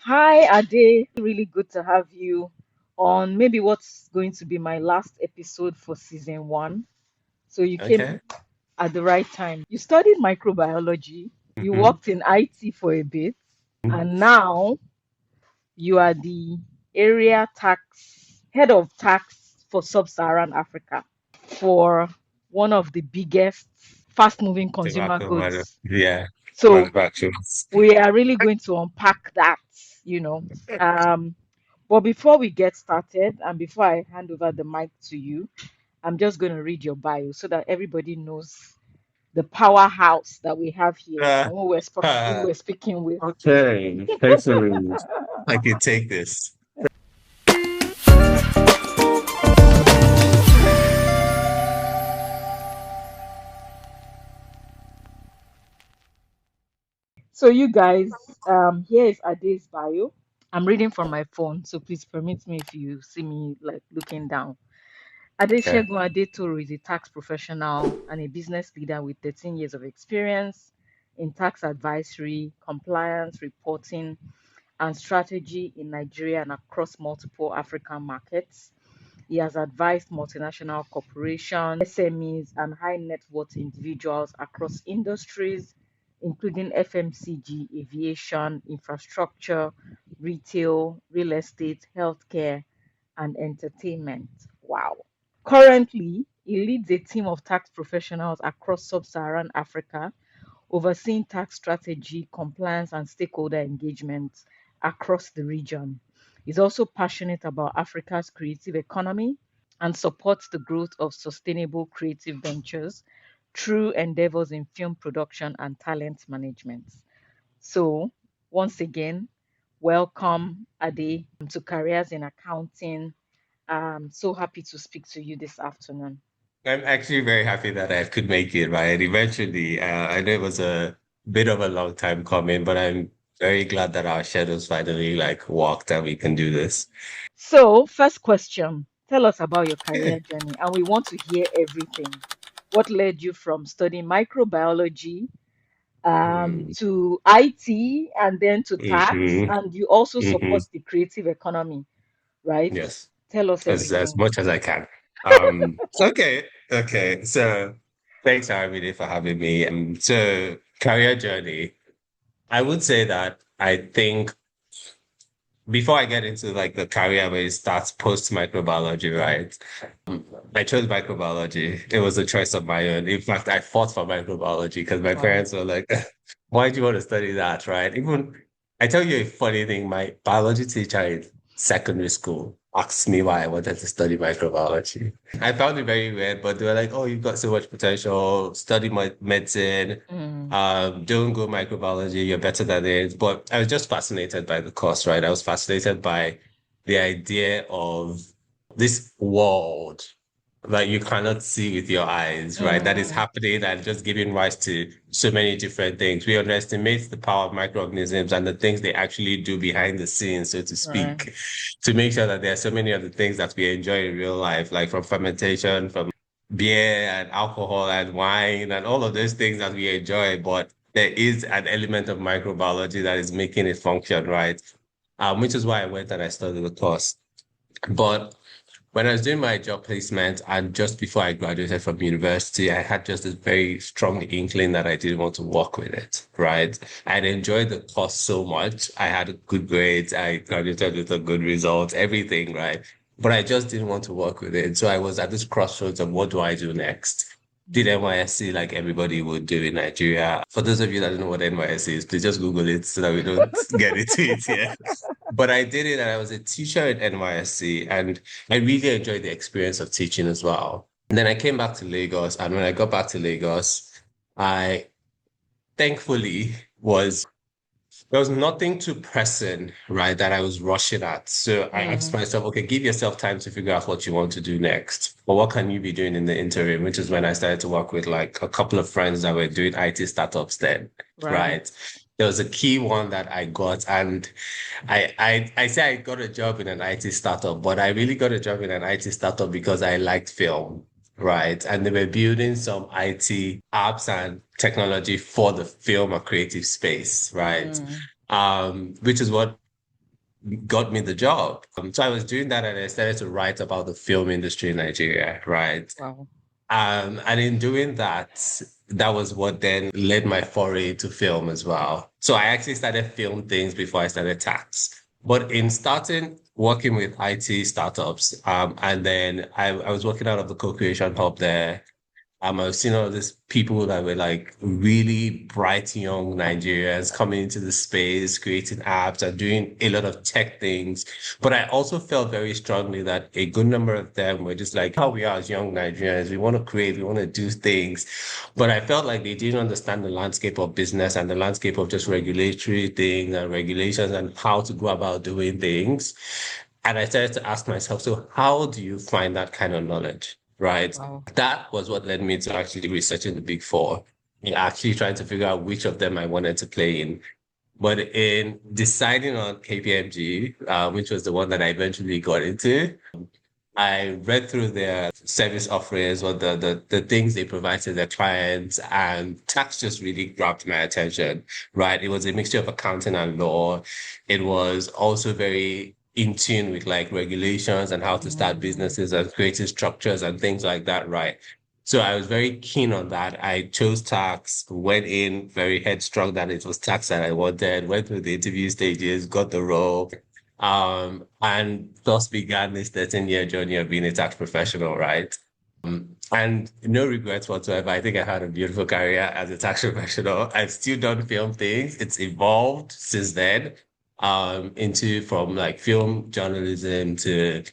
Hi, Ade. Really good to have you on maybe what's going to be my last episode for season one. So you came Okay. at the right time. You studied microbiology, you hmm worked in IT for a bit, and now you are the area tax head of tax for Sub-Saharan Africa for one of the biggest fast-moving consumer goods. Yeah, So manufacturers. we are really going to unpack that, you know. Um, but before we get started and before I hand over the mic to you, I'm just going to read your bio so that everybody knows the powerhouse that we have here Uh, and who we're speaking with. okay, excellent. I can take this. So you guys, here is Ade's bio. I'm reading from my phone, so please permit me if you see me like looking down. Okay. Adesegun Adetoro is a tax professional and a business leader with 13 years of experience in tax advisory, compliance, reporting, and strategy in Nigeria and across multiple African markets. He has advised multinational corporations, SMEs, and high net worth individuals across industries, including FMCG, aviation, infrastructure, retail, real estate, healthcare, and entertainment. Wow. Currently, he leads a team of tax professionals across sub Saharan Africa, overseeing tax strategy, compliance, and stakeholder engagement across the region. He's also passionate about Africa's creative economy and supports the growth of sustainable creative ventures through endeavors in film production and talent management. So, once again, welcome Ade to Careers in Accounting. I'm so happy to speak to you this afternoon. I'm actually very happy that I could make it, right? Eventually, I know it was a bit of a long time coming, but I'm very glad that our schedules finally like worked and we can do this. So, first question, tell us about your career journey, and we want to hear everything. What led you from studying microbiology Mm, to IT and then to tax? hmm And you also hmm support the creative economy, right? Yes, Tell us as everything. much as I can. Okay. So thanks, Arvide, for having me. So career journey. I would say that I think before I get into like the career where it starts post microbiology, right? I chose microbiology. It was a choice of my own. In fact, I fought for microbiology because my Wow. parents were like, why do you want to study that, right? Even I tell you a funny thing, my biology teacher in secondary school asked me why I wanted to study microbiology. I found it very weird, but they were like, oh, you've got so much potential, study medicine, Mm, don't go microbiology, you're better than it. But I was just fascinated by the course, right? I was fascinated by the idea of this world that you cannot see with your eyes, right? That is mm, happening and just giving rise to so many different things. We underestimate the power of microorganisms and the things they actually do behind the scenes, so to right. speak, to make sure that there are so many other things that we enjoy in real life, like from fermentation, from beer and alcohol and wine and all of those things that we enjoy. But there is an element of microbiology that is making it function, right? Which is why I went and I studied the course. But when I was doing my job placement and just before I graduated from university, I had just this very strong inkling that I didn't want to work with it, right? I'd enjoyed the course so much. I had good grades. I graduated with a good result, everything, right? But I just didn't want to work with it. So I was at this crossroads of what do I do next? Did Mm, NYSC like everybody would do in Nigeria. For those of you that don't know what NYSC is, please just Google it so that we don't get into it here. But I did it and I was a teacher at NYSC and I really enjoyed the experience of teaching as well. And then I came back to Lagos, and when I got back to Lagos, I thankfully was there was nothing too pressing, right, that I was rushing at. So I asked mm, myself, okay, give yourself time to figure out what you want to do next. Or what can you be doing in the interim, which is when I started to work with like a couple of friends that were doing IT startups then, right. right? There was a key one that I got, and I say I got a job in an IT startup, but I really got a job in an IT startup because I liked film, right? And they were building some IT apps and technology for the film or creative space, right? Mm, Which is what got me the job. So I was doing that and I started to write about the film industry in Nigeria, right? Wow. And in doing that, that was what then led my foray to film as well. So I actually started film things before I started tax. But in starting working with IT startups, and then I was working out of the co-creation hub there. I've seen all these people that were like really bright young Nigerians coming into the space, creating apps and doing a lot of tech things. But I also felt very strongly that a good number of them were just like how we are as young Nigerians. We want to create, we want to do things. But I felt like they didn't understand the landscape of business and the landscape of just regulatory things and regulations and how to go about doing things. And I started to ask myself, so how do you find that kind of knowledge? Right. Wow. That was what led me to actually researching the big four and actually trying to figure out which of them I wanted to play in. But in deciding on KPMG, which was the one that I eventually got into, I read through their service offerings or the things they provide to their clients, and tax just really grabbed my attention, right? It was a mixture of accounting and law. It was also very in tune with like regulations and how to start Mm, businesses and creative structures and things like that, right? So I was very keen on that. I chose tax, went in very headstrong that it was tax that I wanted, went through the interview stages, got the role. And thus began this 13-year journey of being a tax professional, right? And no regrets whatsoever. I think I had a beautiful career as a tax professional. I've still done film things. It's evolved since then, into from like film journalism to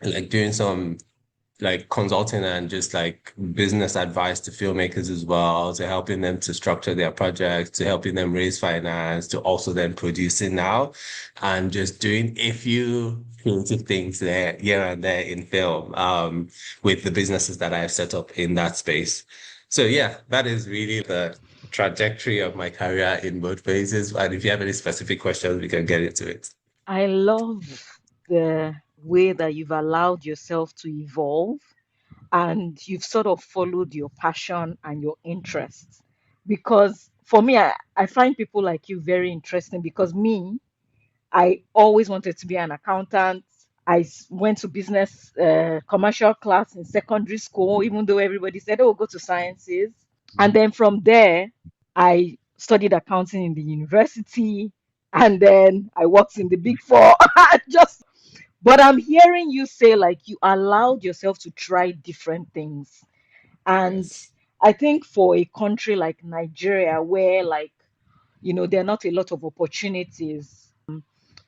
like doing some like consulting and just like business advice to filmmakers as well, to helping them to structure their projects, to helping them raise finance, to also then producing now and just doing a few creative things there here and there in film, with the businesses that I've set up in that space. So yeah, that is really the trajectory of my career in both phases. And if you have any specific questions, we can get into it. I love the way that you've allowed yourself to evolve and you've sort of followed your passion and your interests. Because for me, I find people like you very interesting because me, I always wanted to be an accountant. Went to business, commercial class in secondary school, even though everybody said, oh, go to sciences. And then from there, I studied accounting in the university. And then I worked in the big four. Just, but I'm hearing you say like you allowed yourself to try different things. And Yes. I think for a country like Nigeria, where like, there are not a lot of opportunities,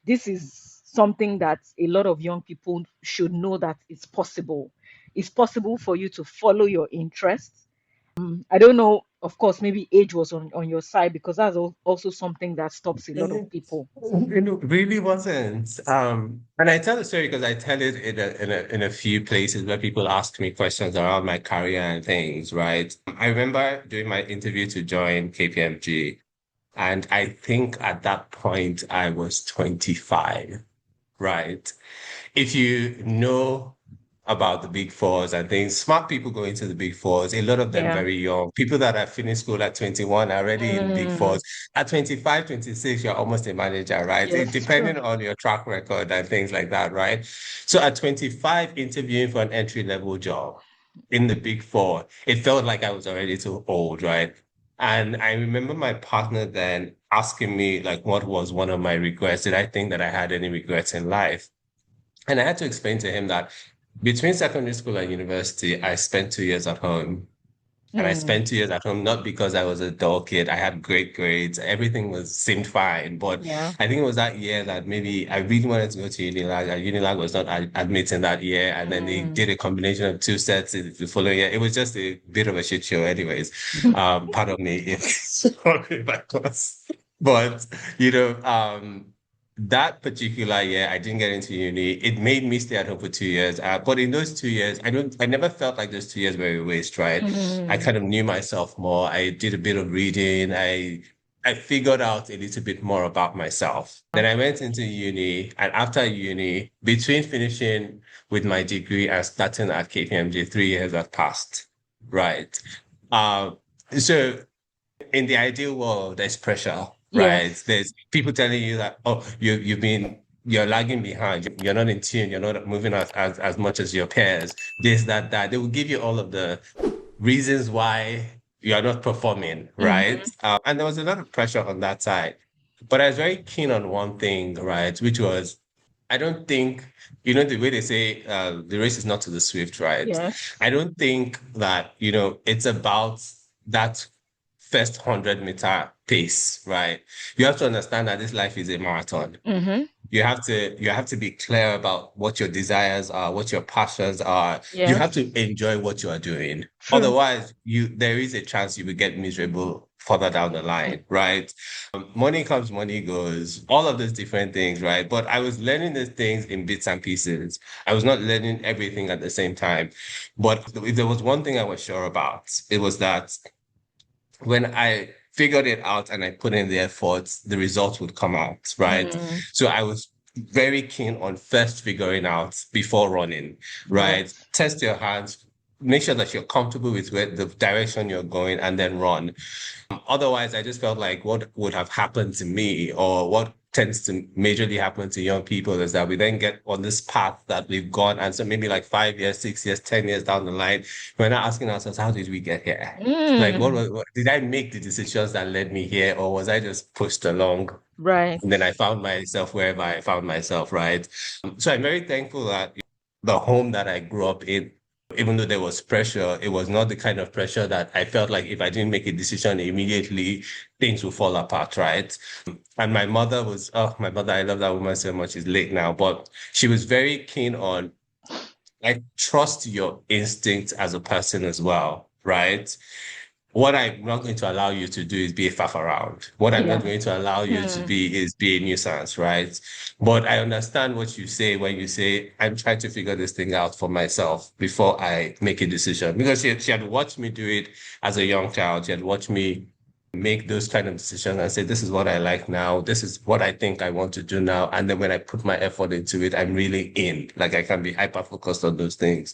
this is something that a lot of young people should know that it's possible. It's possible for you to follow your interests. I don't know, of course, maybe age was on your side because that's also something that stops a lot of people. Really wasn't. And I tell the story because I tell it in a few places where people ask me questions around my career and things, right? I remember doing my interview to join KPMG, and I think at that point I was 25, right? If you know about the big fours and things, smart people go into the big fours, a lot of them Yeah. very young. People that have finished school at 21 are already in big Mm, fours. At 25, 26, you're almost a manager, right? It, yes, true. depending on your track record and things like that, right? So at 25, interviewing for an entry level job in the big four, it felt like I was already too old, right? And I remember my partner then asking me, like, what was one of my regrets? Did I think that I had any regrets in life? And I had to explain to him that between secondary school and university, I spent 2 years at home. And I Mm, spent 2 years at home, not because I was a dull kid. I had great grades. Everything seemed fine. But yeah. I think it was that year that maybe I really wanted to go to Unilag, and Unilag was not admitting that year. And then they Mm. did a combination of two sets the following year. It was just a bit of a shit show anyways. Pardon me if, if I was. But, you know, that particular year, I didn't get into uni. It made me stay at home for 2 years. But in those 2 years, I never felt like those 2 years were a waste, right? I Mm. kind of knew myself more. I did a bit of reading. I figured out a little bit more about myself. Then I went into uni, and after uni, between finishing with my degree and starting at KPMG, 3 years had passed, right? Um, so in the ideal world, there's pressure, right? Yes. There's people telling you that, oh, you've been you're lagging behind, you're not in tune, you're not moving as much as your peers, this, that, that. They will give you all of the reasons why you're not performing, right? Mm-hmm. And there was a lot of pressure on that side. But I was very keen on one thing, right? Which was, I don't think, the way they say the race is not to the swift, right? Yes. I don't think that, it's about that first 100-meter pace, right? You have to understand that this life is a marathon. Mm-hmm. You have to be clear about what your desires are, what your passions are. You have Yes. to enjoy what you are doing. True. Otherwise, there is a chance you will get miserable further down the line, right? Money comes, money goes, all of those different things, right? But I was learning these things in bits and pieces. I was not learning everything at the same time. But if there was one thing I was sure about, it was that when I figured it out and I put in the effort, the results would come out, right? Mm, So I was very keen on first figuring out before running, right? right. Test your hands, make sure that you're comfortable with where the direction you're going, and then run. Otherwise, I just felt like what would have happened to me, or what tends to majorly happen to young people, is that we then get on this path that we've gone. And so maybe like 5 years, 6 years, 10 years down the line, we're not asking ourselves, how did we get here? Like, Mm, did I make the decisions that led me here, or was I just pushed along? right. And then I found myself wherever I found myself, right? So I'm very thankful that the home that I grew up in, even though there was pressure, it was not the kind of pressure that I felt like if I didn't make a decision immediately, things would fall apart, right? And my mother was, oh, my mother, I love that woman so much. She's late now, but she was very keen on, I trust your instinct as a person as well, right? What I'm not going to allow you to do is be a faff around. What I'm not Yeah. going to allow you to Hmm. be is be a nuisance, right? But I understand what you say when you say, I'm trying to figure this thing out for myself before I make a decision. Because she had watched me do it as a young child. She had watched me make those kind of decisions and say, this is what I like now. This is what I think I want to do now. And then when I put my effort into it, I'm really in. Like I can be hyper focused on those things.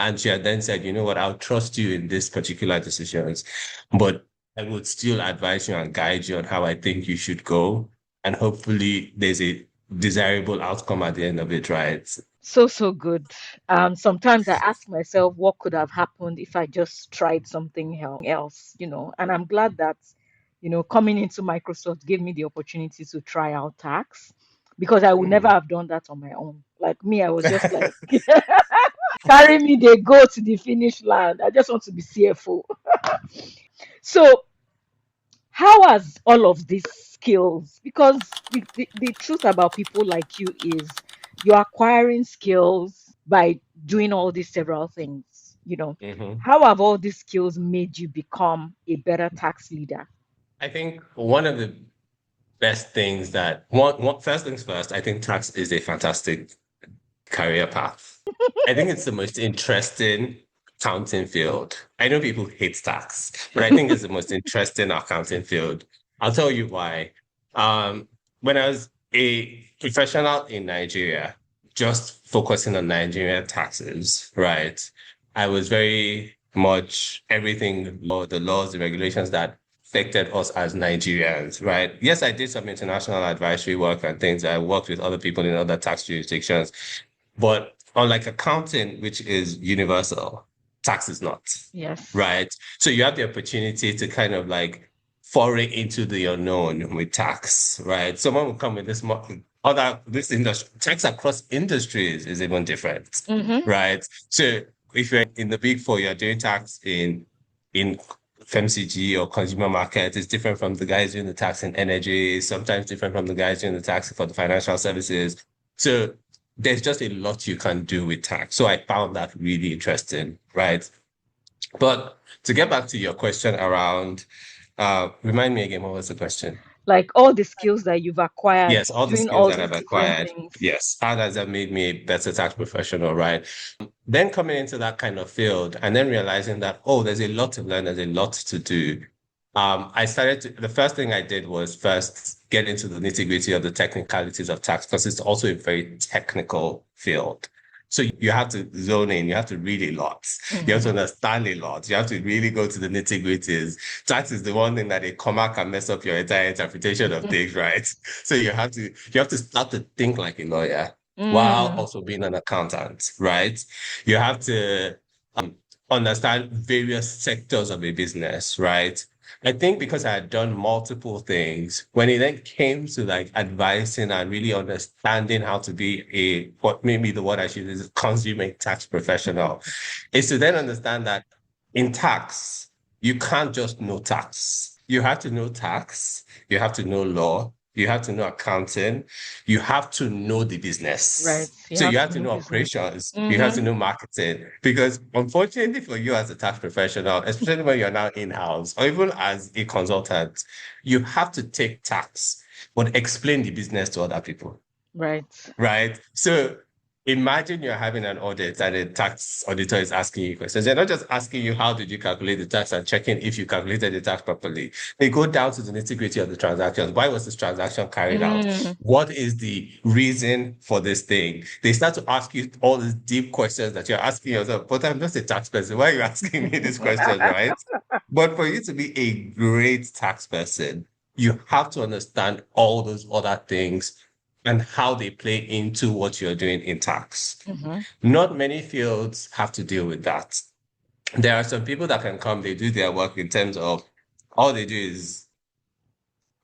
And she had then said, you know what, I'll trust you in this particular decisions, but I would still advise you and guide you on how I think you should go. And hopefully there's a desirable outcome at the end of it, right? So, so good. Sometimes I ask myself what could have happened if I just tried something else, and I'm glad that, coming into Microsoft gave me the opportunity to try out tax because I would never Mm. have done that on my own. Like me, I was just like, carry me, they go to the finish line. I just want to be CFO. So, how has all of these skills, because the truth about people like you is you're acquiring skills by doing all these several things. hmm How have all these skills made you become a better tax leader? I think one of the best things that first things first, I think tax is a fantastic career path. I think it's the most interesting accounting field. I know people hate tax, but I think it's the most interesting accounting field. I'll tell you why. Um, when I was a professional in Nigeria, just focusing on Nigerian taxes, right? I was very much everything, the laws, the regulations that affected us as Nigerians, right? Yes, I did some international advisory work and things. I worked with other people in other tax jurisdictions, but unlike accounting, which is universal, tax is not, Yes. right? So you have the opportunity to kind of like foray into the unknown with tax, right? Someone will come with this industry, tax across industries is even different, Mm-hmm. right? So if you're in the big four, you're doing tax in FMCG or consumer market, it's different from the guys doing the tax in energy, sometimes different from the guys doing the tax for the financial services. So there's just a lot you can do with tax. So I found that really interesting, right? But to get back to your question around, remind me again, what was the question? Like all the skills that you've acquired Yes, all the doing skills all that these I've different acquired. things. Yes. How does that made me a better tax professional, right? Then coming into that kind of field and then realizing that, oh, there's a lot to learn, there's a lot to do. The first thing I did was first get into the nitty-gritty of the technicalities of tax because it's also a very technical field. So you have to zone in, you have to read a lot, you have to Mm-hmm. understand a lot, you have to really go to the nitty-gritties. Tax is the one thing that a comma can mess up your entire interpretation of things, right? So you have to start to think like a lawyer while Mm, also being an accountant, right? You have to understand various sectors of a business, right? I think because I had done multiple things, when it then came to like advising and really understanding how to be what maybe the word I should use is consumer tax professional, is to then understand that in tax, you can't just know tax. You have to know tax, you have to know law, you have to know accounting, you have to know the right. business. You So have you to have to know know business. operations, you have to Mm-hmm. know marketing. Because unfortunately for you as a tax professional, especially when you're now in-house or even as a consultant, you have to take tax, but explain the business to other people. Right. Right. So imagine you're having an audit and a tax auditor is asking you questions. They're not just asking you how did you calculate the tax and checking if you calculated the tax properly. They go down to the nitty-gritty of the transactions. Why was this transaction carried out? Mm. What is the reason for this thing? They start to ask you all these deep questions that you're asking yourself, but I'm just a tax person. Why are you asking me these questions, right? But for you to be a great tax person, you have to understand all those other things and how they play into what you're doing in tax. Mm-hmm. Not many fields have to deal with that. There are some people that can come, they do their work in terms of all they do is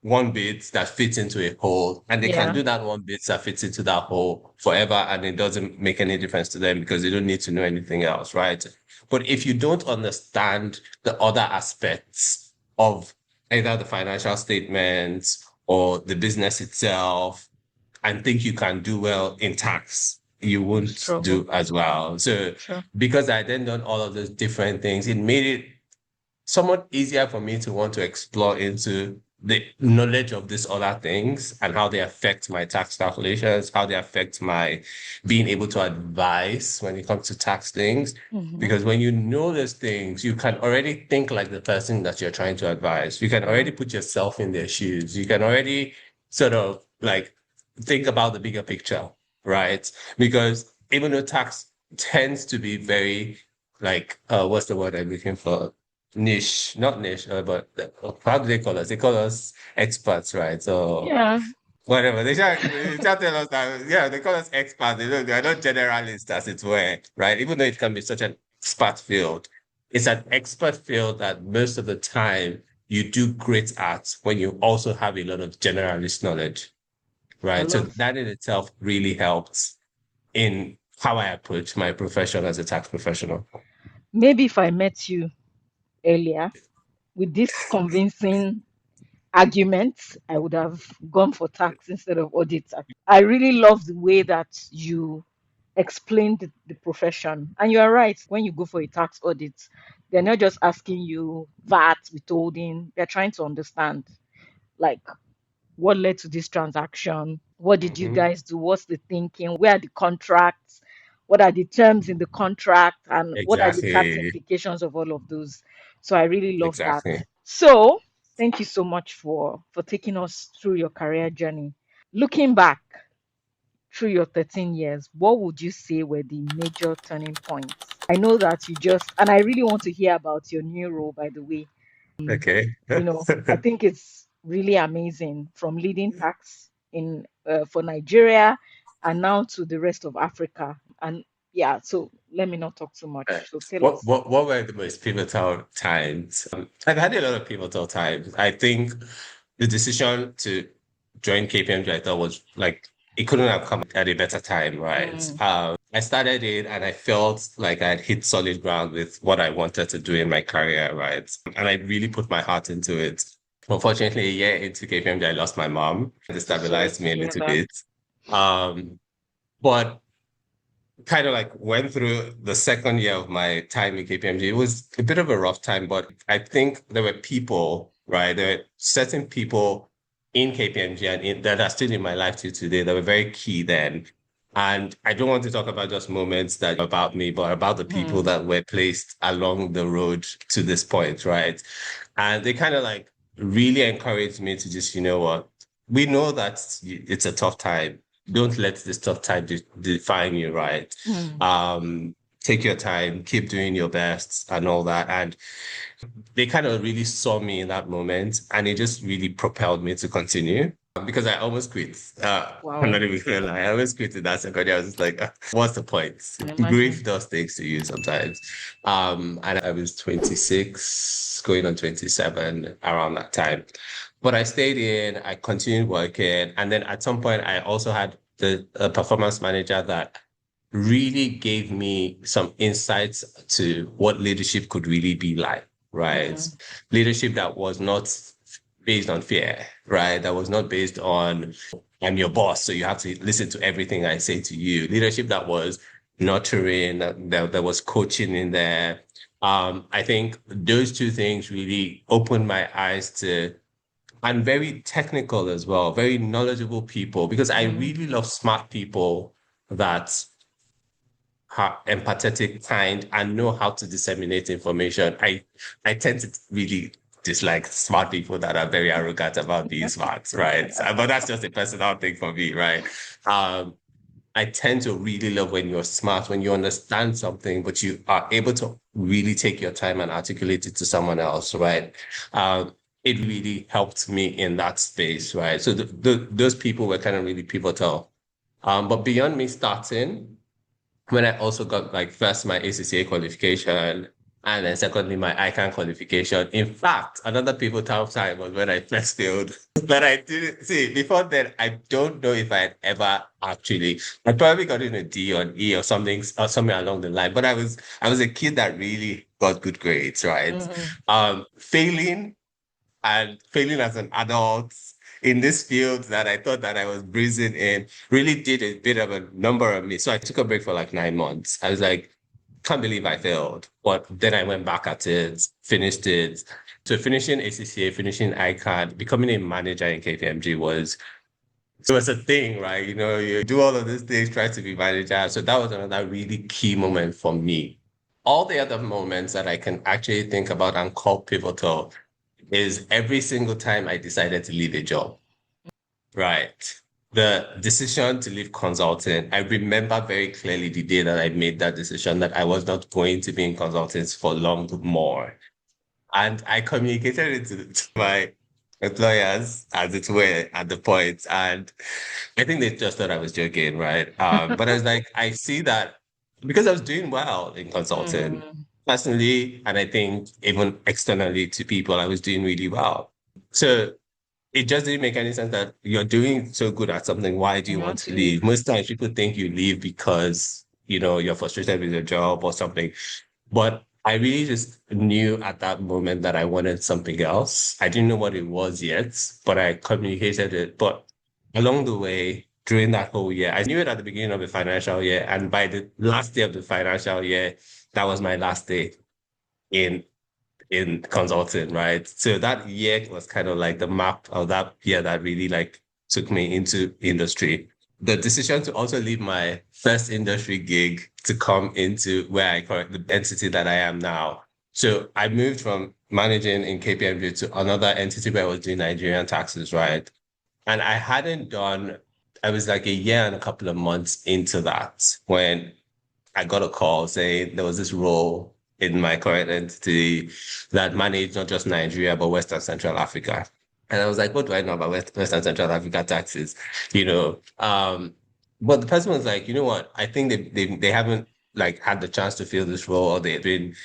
one bit that fits into a hole, and they can Yeah. do that one bit that fits into that hole forever, and it doesn't make any difference to them because they don't need to know anything else, right? But if you don't understand the other aspects of either the financial statements or the business itself, and think you can do well in tax, you You won't struggle. do as well. So Sure. because I then done all of those different things, it made it somewhat easier for me to want to explore into the knowledge of these other things and how they affect my tax calculations, how they affect my being able to advise when it comes to tax things. Mm-hmm. Because when you know those things, you can already think like the person that you're trying to advise. You can Yeah. already put yourself in their shoes. You can already sort of like think about the bigger picture, right? Because even though tax tends to be very like what's the word I'm looking for? Niche, not niche, but how do they call us? They call us experts, right? So Yeah. whatever. They shall tell us that, yeah, they call us experts. They are not generalists, as it were, right? Even though it can be such an expert field, it's an expert field that most of the time you do great at when you also have a lot of generalist knowledge, A right? So lot. that in itself really helps in how I approach my profession as a tax professional. Maybe if I met you earlier with this convincing arguments, I would have gone for tax instead of audit. I really love the way that you explained the profession. And you are right, when you go for a tax audit, they're not just asking you VAT, withholding, they're trying to understand like what led to this transaction, what did you Mhm. guys do, what's the thinking, where are the contracts, what are the terms in the contract, and what are the tax Exactly. implications of all of those. So I really love that. Exactly. So thank you so much for taking us through your career journey. Looking back through your 13 years, what would you say were the major turning points? I know that you just, and I really want to hear about your new role, by the way. Okay. I think it's really amazing from leading tax in for Nigeria and now to the rest of Africa. And yeah, so let me not talk too much. So tell What us. what what were the most pivotal times? I've had a lot of pivotal times. I think the decision to join KPMG, I thought was like it couldn't have come at a better time, right? Mm, I started it and I felt like I'd hit solid ground with what I wanted to do in my career, right? And I really put my heart into it. Unfortunately, a year into KPMG, I lost my mom. It so sorry destabilized to me a hear little that. bit. Um, but kind of like went through the second year of my time in KPMG. It was a bit of a rough time, but I think there were people, right? There were certain people in KPMG that are still in my life till today that were very key then. And I don't want to talk about just moments that are about me, but about the people Mm, that were placed along the road to this point, right? And they kind of like really encouraged me to just, you know what, we know that it's a tough time, don't let this tough time define you, right? Mm. Um, take your time, keep doing your best and all that. And they kind of really saw me in that moment, and it just really propelled me to continue because I almost quit. I'm not Wow. even gonna lie. I almost quit in that second year. I was just like, what's the point? Can imagine. Grief does things to you sometimes. And I was 26, going on 27 around that time. But I stayed in, I continued working. And then at some point, I also had the performance manager that really gave me some insights to what leadership could really be like, right? Mm. Leadership that was not based on fear, right? That was not based on I'm your boss, so you have to listen to everything I say to you. Leadership that was nurturing, there was coaching in there. I think those two things really opened my eyes to, and very technical as well, very knowledgeable people, because I Mm. really love smart people that empathetic, kind, and know how to disseminate information. I tend to really dislike smart people that are very arrogant about being smart, right? But that's just a personal thing for me, right? Um, I tend to really love when you're smart, when you understand something, but you are able to really take your time and articulate it to someone else, right? It really helped me in that space, right? So those people were kind of really pivotal. But beyond me starting, when I also got like first my ACCA qualification and then secondly my ICANN qualification. In fact, another pivotal time was when I first failed. But I didn't see before then. I don't know if I had ever actually. I probably got in a D or an E or something or somewhere along the line. But I was a kid that really got good grades, right? Mm. Failing and failing as an adult in this field that I thought that I was breezing in really did a bit of a number on me. So I took a break for like 9 months. I was like, can't believe I failed. But then I went back at it, finished it. So finishing ACCA, finishing ICAD, becoming a manager in KPMG was a thing, right? You know, you do all of these things, try to be manager. So that was another really key moment for me. All the other moments that I can actually think about and call pivotal is every single time I decided to leave a job. Right. The decision to leave consulting, I remember very clearly the day that I made that decision that I was not going to be in consulting for long more. And I communicated it to my employers, as it were, at the point. And I think they just thought I was joking, right? But I was like, I see that because I was doing well in consulting Mm. personally, and I think even externally to people, I was doing really well. So it just didn't make any sense that you're doing so good at something. Why do And you you want want to to leave? leave? Most times people think you leave because, you're frustrated with your job or something. But I really just knew at that moment that I wanted something else. I didn't know what it was yet, but I communicated it. But along the way, during that whole year, I knew it at the beginning of the financial year. And by the last day of the financial year, that was my last day in consulting, right? So that year was kind of like the map of that year that really like took me into industry. The decision to also leave my first industry gig to come into where I currently the entity that I am now. So I moved from managing in KPMG to another entity where I was doing Nigerian taxes, right? And I was like a year and a couple of months into that when I got a call saying there was this role in my current entity that managed not just Nigeria, but West and Central Africa. And I was like, what do I know about West and Central Africa taxes? You know, but the person was like, you know what? I think they haven't like had the chance to fill this role, or they've been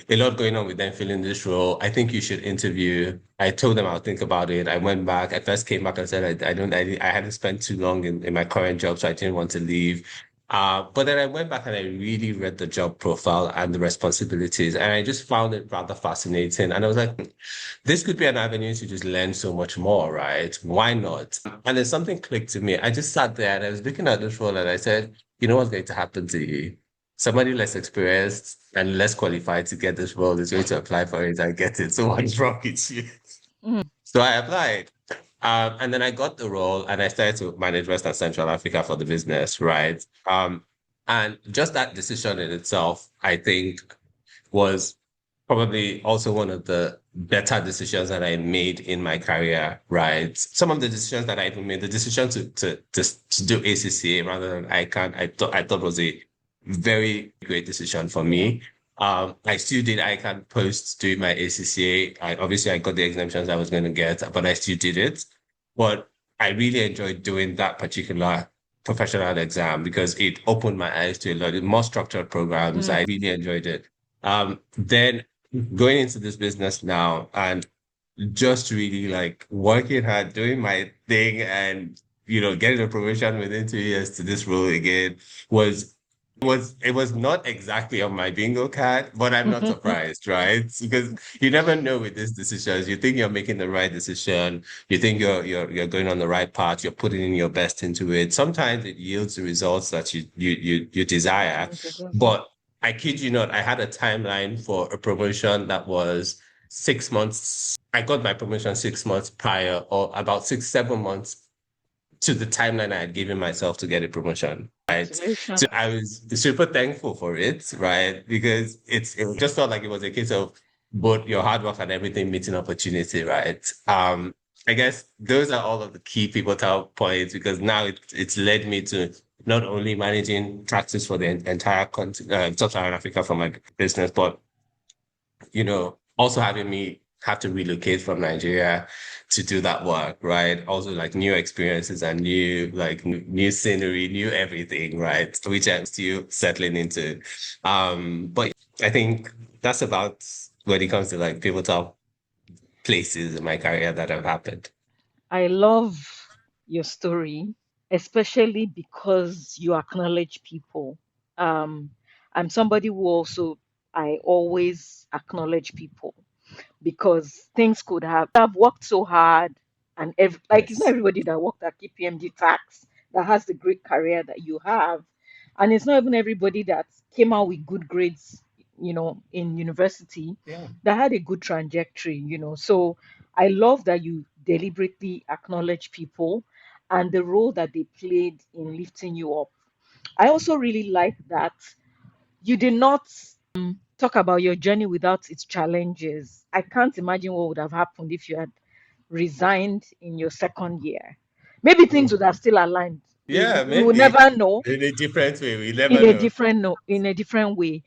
a lot going on with them filling this role. I think you should interview. I told them I'll think about it. I went back. I first came back and said I hadn't spent too long in my current job, so I didn't want to leave. But then I went back and I really read the job profile and the responsibilities, and I just found it rather fascinating. And I was like, this could be an avenue to just learn so much more, right? Why not? And then something clicked to me. I just sat there and I was looking at this role and I said, you know what's going to happen to you? Somebody less experienced and less qualified to get this role is going to apply for it and get it. So what's wrong with you? Mm. So I applied. And then I got the role and I started to manage West and Central Africa for the business, right? And just that decision in itself, I think, was probably also one of the better decisions that I made in my career, right? Some of the decisions that I even made, the decision to do ACCA rather than ICANN, I thought was a very great decision for Yeah. me. I still did ICANN post doing my ACCA. Obviously I got the exemptions I was going to get, but I still did it. But I really enjoyed doing that particular professional exam because it opened my eyes to a lot of more structured programs. Mm. I really enjoyed it. Then going into this business now and just really like working hard, doing my thing and getting a promotion within 2 years to this role again was it was not exactly on my bingo card, but I'm not surprised, right? Because you never know with these decisions. You think you're making the right decision, you think you're going on the right path, you're putting in your best into it. Sometimes it yields the results that you desire. Yes, it does. But I kid you not, I had a timeline for a promotion that was 6 months. I got my promotion 6 months prior, or about 6, 7 months to the timeline I had given myself to get a promotion, right? Congratulations. So I was super thankful for it, right? Because it just felt like it was a case of both your hard work and everything meeting opportunity, right? I guess those are all of the key pivotal points because now it's led me to not only managing taxes for the entire Sub-Saharan Africa for my business, but also having me have to relocate from Nigeria to do that work, right? Also like new experiences and new scenery, new everything, right? Which I'm still settling into. But I think that's about when it comes to like pivotal places in my career that have happened. I love your story, especially because you acknowledge people. Um, I'm somebody who also, I always acknowledge people because things could have worked so hard, and like it's not Yes. everybody that worked at KPMG tax that has the great career that you have, and it's not even everybody that came out with good grades, in university Yeah. that had a good trajectory. So I love that you deliberately acknowledge people and the role that they played in lifting you up. I also really like that you did not talk about your journey without its challenges. I can't imagine what would have happened if you had resigned in your second year. Maybe things would have still aligned. Yeah, We will maybe never know in a different way. We in never a know. different no in a different way.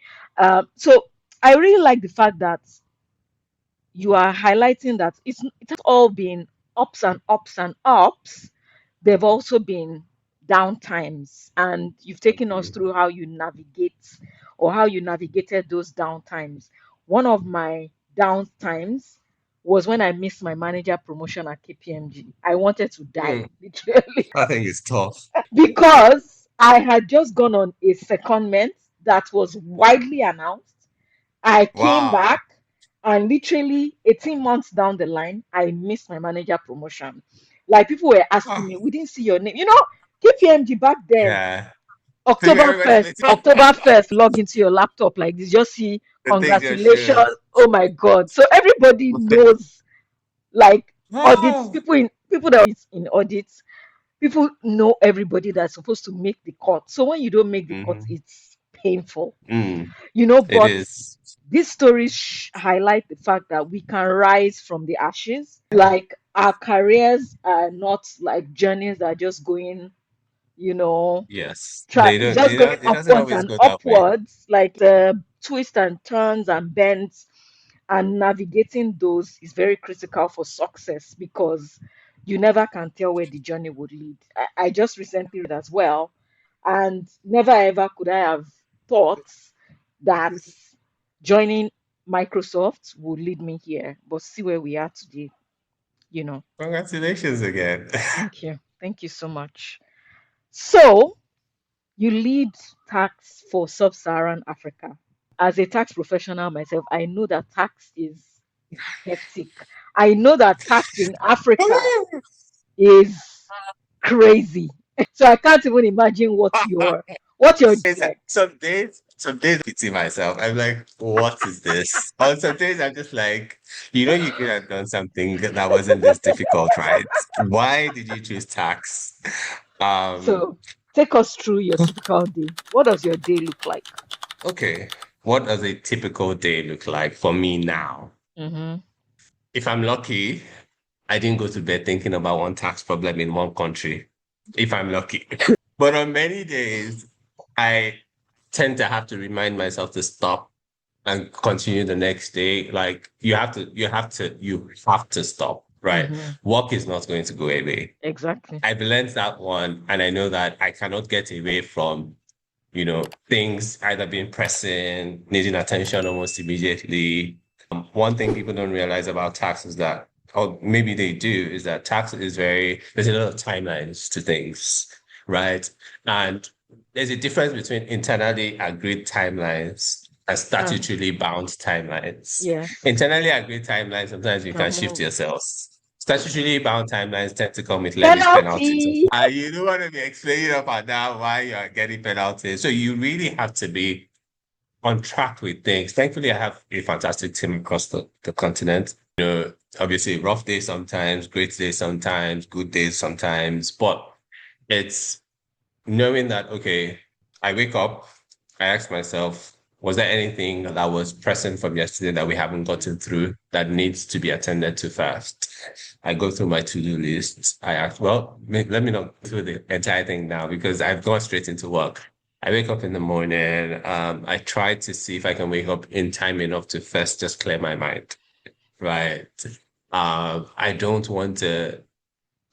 So I really like the fact that you are highlighting that it has all been ups and ups and ups. There've also been down times, and you've taken us Mhm. through how you navigate or how you navigated those down times. One of my down times was when I missed my manager promotion at KPMG. I wanted to die, Hmm. literally, I think it's tough. because I had just gone on a secondment that was widely announced. I came Wow. back, and literally 18 months down the line, I missed my manager promotion. Like people were asking Ah, me, we didn't see your name. KPMG back then, yeah. I think October everybody's 1st, waiting. October 1st, log into your laptop like this, just see The thing just congratulations. shows. Oh my God. So everybody knows, like audits, Wow. people that are in audits, people know everybody that's supposed to make the cut. So when you don't make the cut, Hmm. it's painful, Mm, it but is. these stories highlight the fact that we can rise from the ashes. Yeah. Like our careers are not like journeys that are just going, you know, Yes. try just going It doesn't upwards always and go that way. upwards. Like the twists and turns and bends, and navigating those is very critical for success because you never can tell where the journey would lead. I just recently read as well, and never ever could I have thought that joining Microsoft would lead me here, but see where we are today. Congratulations again. Thank you. Thank you so much. So, you lead tax for Sub-Saharan Africa. As a tax professional myself, I know that tax is hectic. I know that tax in Africa is crazy. So I can't even imagine what your like. Some days I pity myself. I'm like, what is this? On some days I'm just like, you could have done something that wasn't this difficult, right? Why did you choose tax? Um, So take us through your typical day. What does your day look like? okay. What does a typical day look like for me now? Mm-hmm. if I'm lucky, I didn't go to bed thinking about one tax problem in one country, if I'm lucky. But on many days, I tend to have to remind myself to stop and continue the next day. Like you have to stop, right? Mm-hmm. Work is not going to go away. Exactly. I've learned that one, and I know that I cannot get away from, things either being pressing, needing attention almost immediately. One thing people don't realize about tax is that, or maybe they do, is that tax is there's a lot of timelines to things, right? And there's a difference between internally agreed timelines and And statutorily bound timelines. yes, Internally agreed timelines, sometimes you can can shift move. yourselves. Statutorily bound timelines tend to come with levies, penalties. Penalty. You don't want to be explaining up and down why you're getting penalties. So you really have to be on track with things. Thankfully, I have a fantastic team across the continent. Obviously, rough days sometimes, great days sometimes, good days sometimes, but it's knowing that, okay, I wake up, I ask myself, was there anything that was present from yesterday that we haven't gotten through that needs to be attended to first? I go through my to-do list. I ask, well, let me not go through the entire thing now because I've gone straight into work. I wake up in the morning. I try to see if I can wake up in time enough to first just clear my mind, right? I don't want to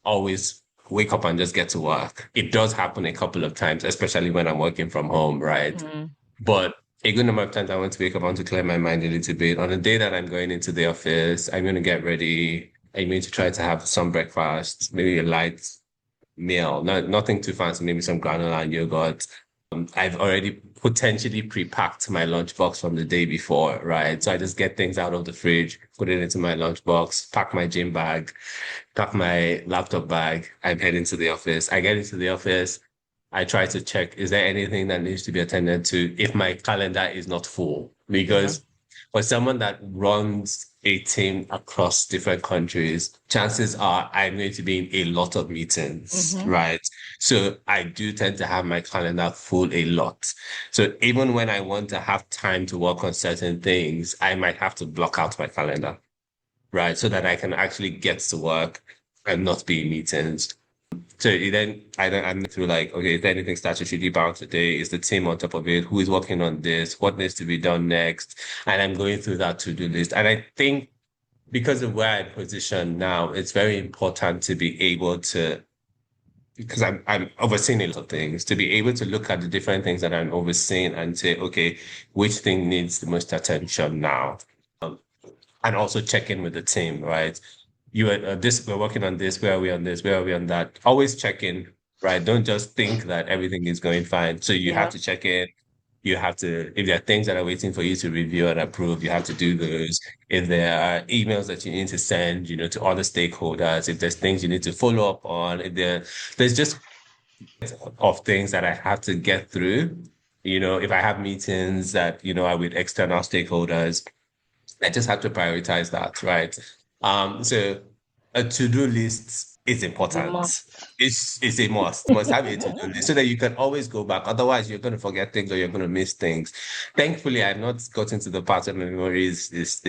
always wake up and just get to work. It does happen a couple of times, especially when I'm working from home, right? Mm, But a good number of times I want to wake up, I want to clear my mind a little bit. On the day that I'm going into the office, I'm going to get ready. I'm going to try to have some breakfast, maybe a light meal, nothing too fancy, maybe some granola and yogurt. I've already potentially pre-packed my lunchbox from the day before, right? So I just get things out of the fridge, put it into my lunchbox, pack my gym bag, pack my laptop bag. I'm heading to the office. I get into the office. I try to check, is there anything that needs to be attended to if my calendar is not full? yeah. Because for someone that runs a team across different countries, chances are I'm going to be in a lot of meetings, Mm-hmm. right? So I do tend to have my calendar full a lot. So even when I want to have time to work on certain things, I might have to block out my calendar, right? So that I can actually get to work and not be in meetings. So then I'm through like, okay, is there anything statutory bound today? Is the team on top of it? Who is working on this? What needs to be done next? And I'm going through that to-do list. And I think because of where I'm positioned now, it's very important to be able to, because I'm overseeing a lot of things, to be able to look at the different things that I'm overseeing and say, okay, which thing needs the most attention now? And also check in with the team, right? We're working on this, where are we on this, where are we on that? Always check in, right? Don't just think that everything is going fine. So you have Yeah. to check in. You have to, if there are things that are waiting for you to review and approve, you have to do those. If there are emails that you need to send, to other stakeholders, if there's things you need to follow up on, there's just of things that I have to get through. If I have meetings that, are with external stakeholders, I just have to prioritize that, right? So a to-do list is You important. must. It's a must. You must have a to-do list so that you can always go back. Otherwise, you're going to forget things or you're going to miss things. Thankfully, I've not gotten to the part of my memory is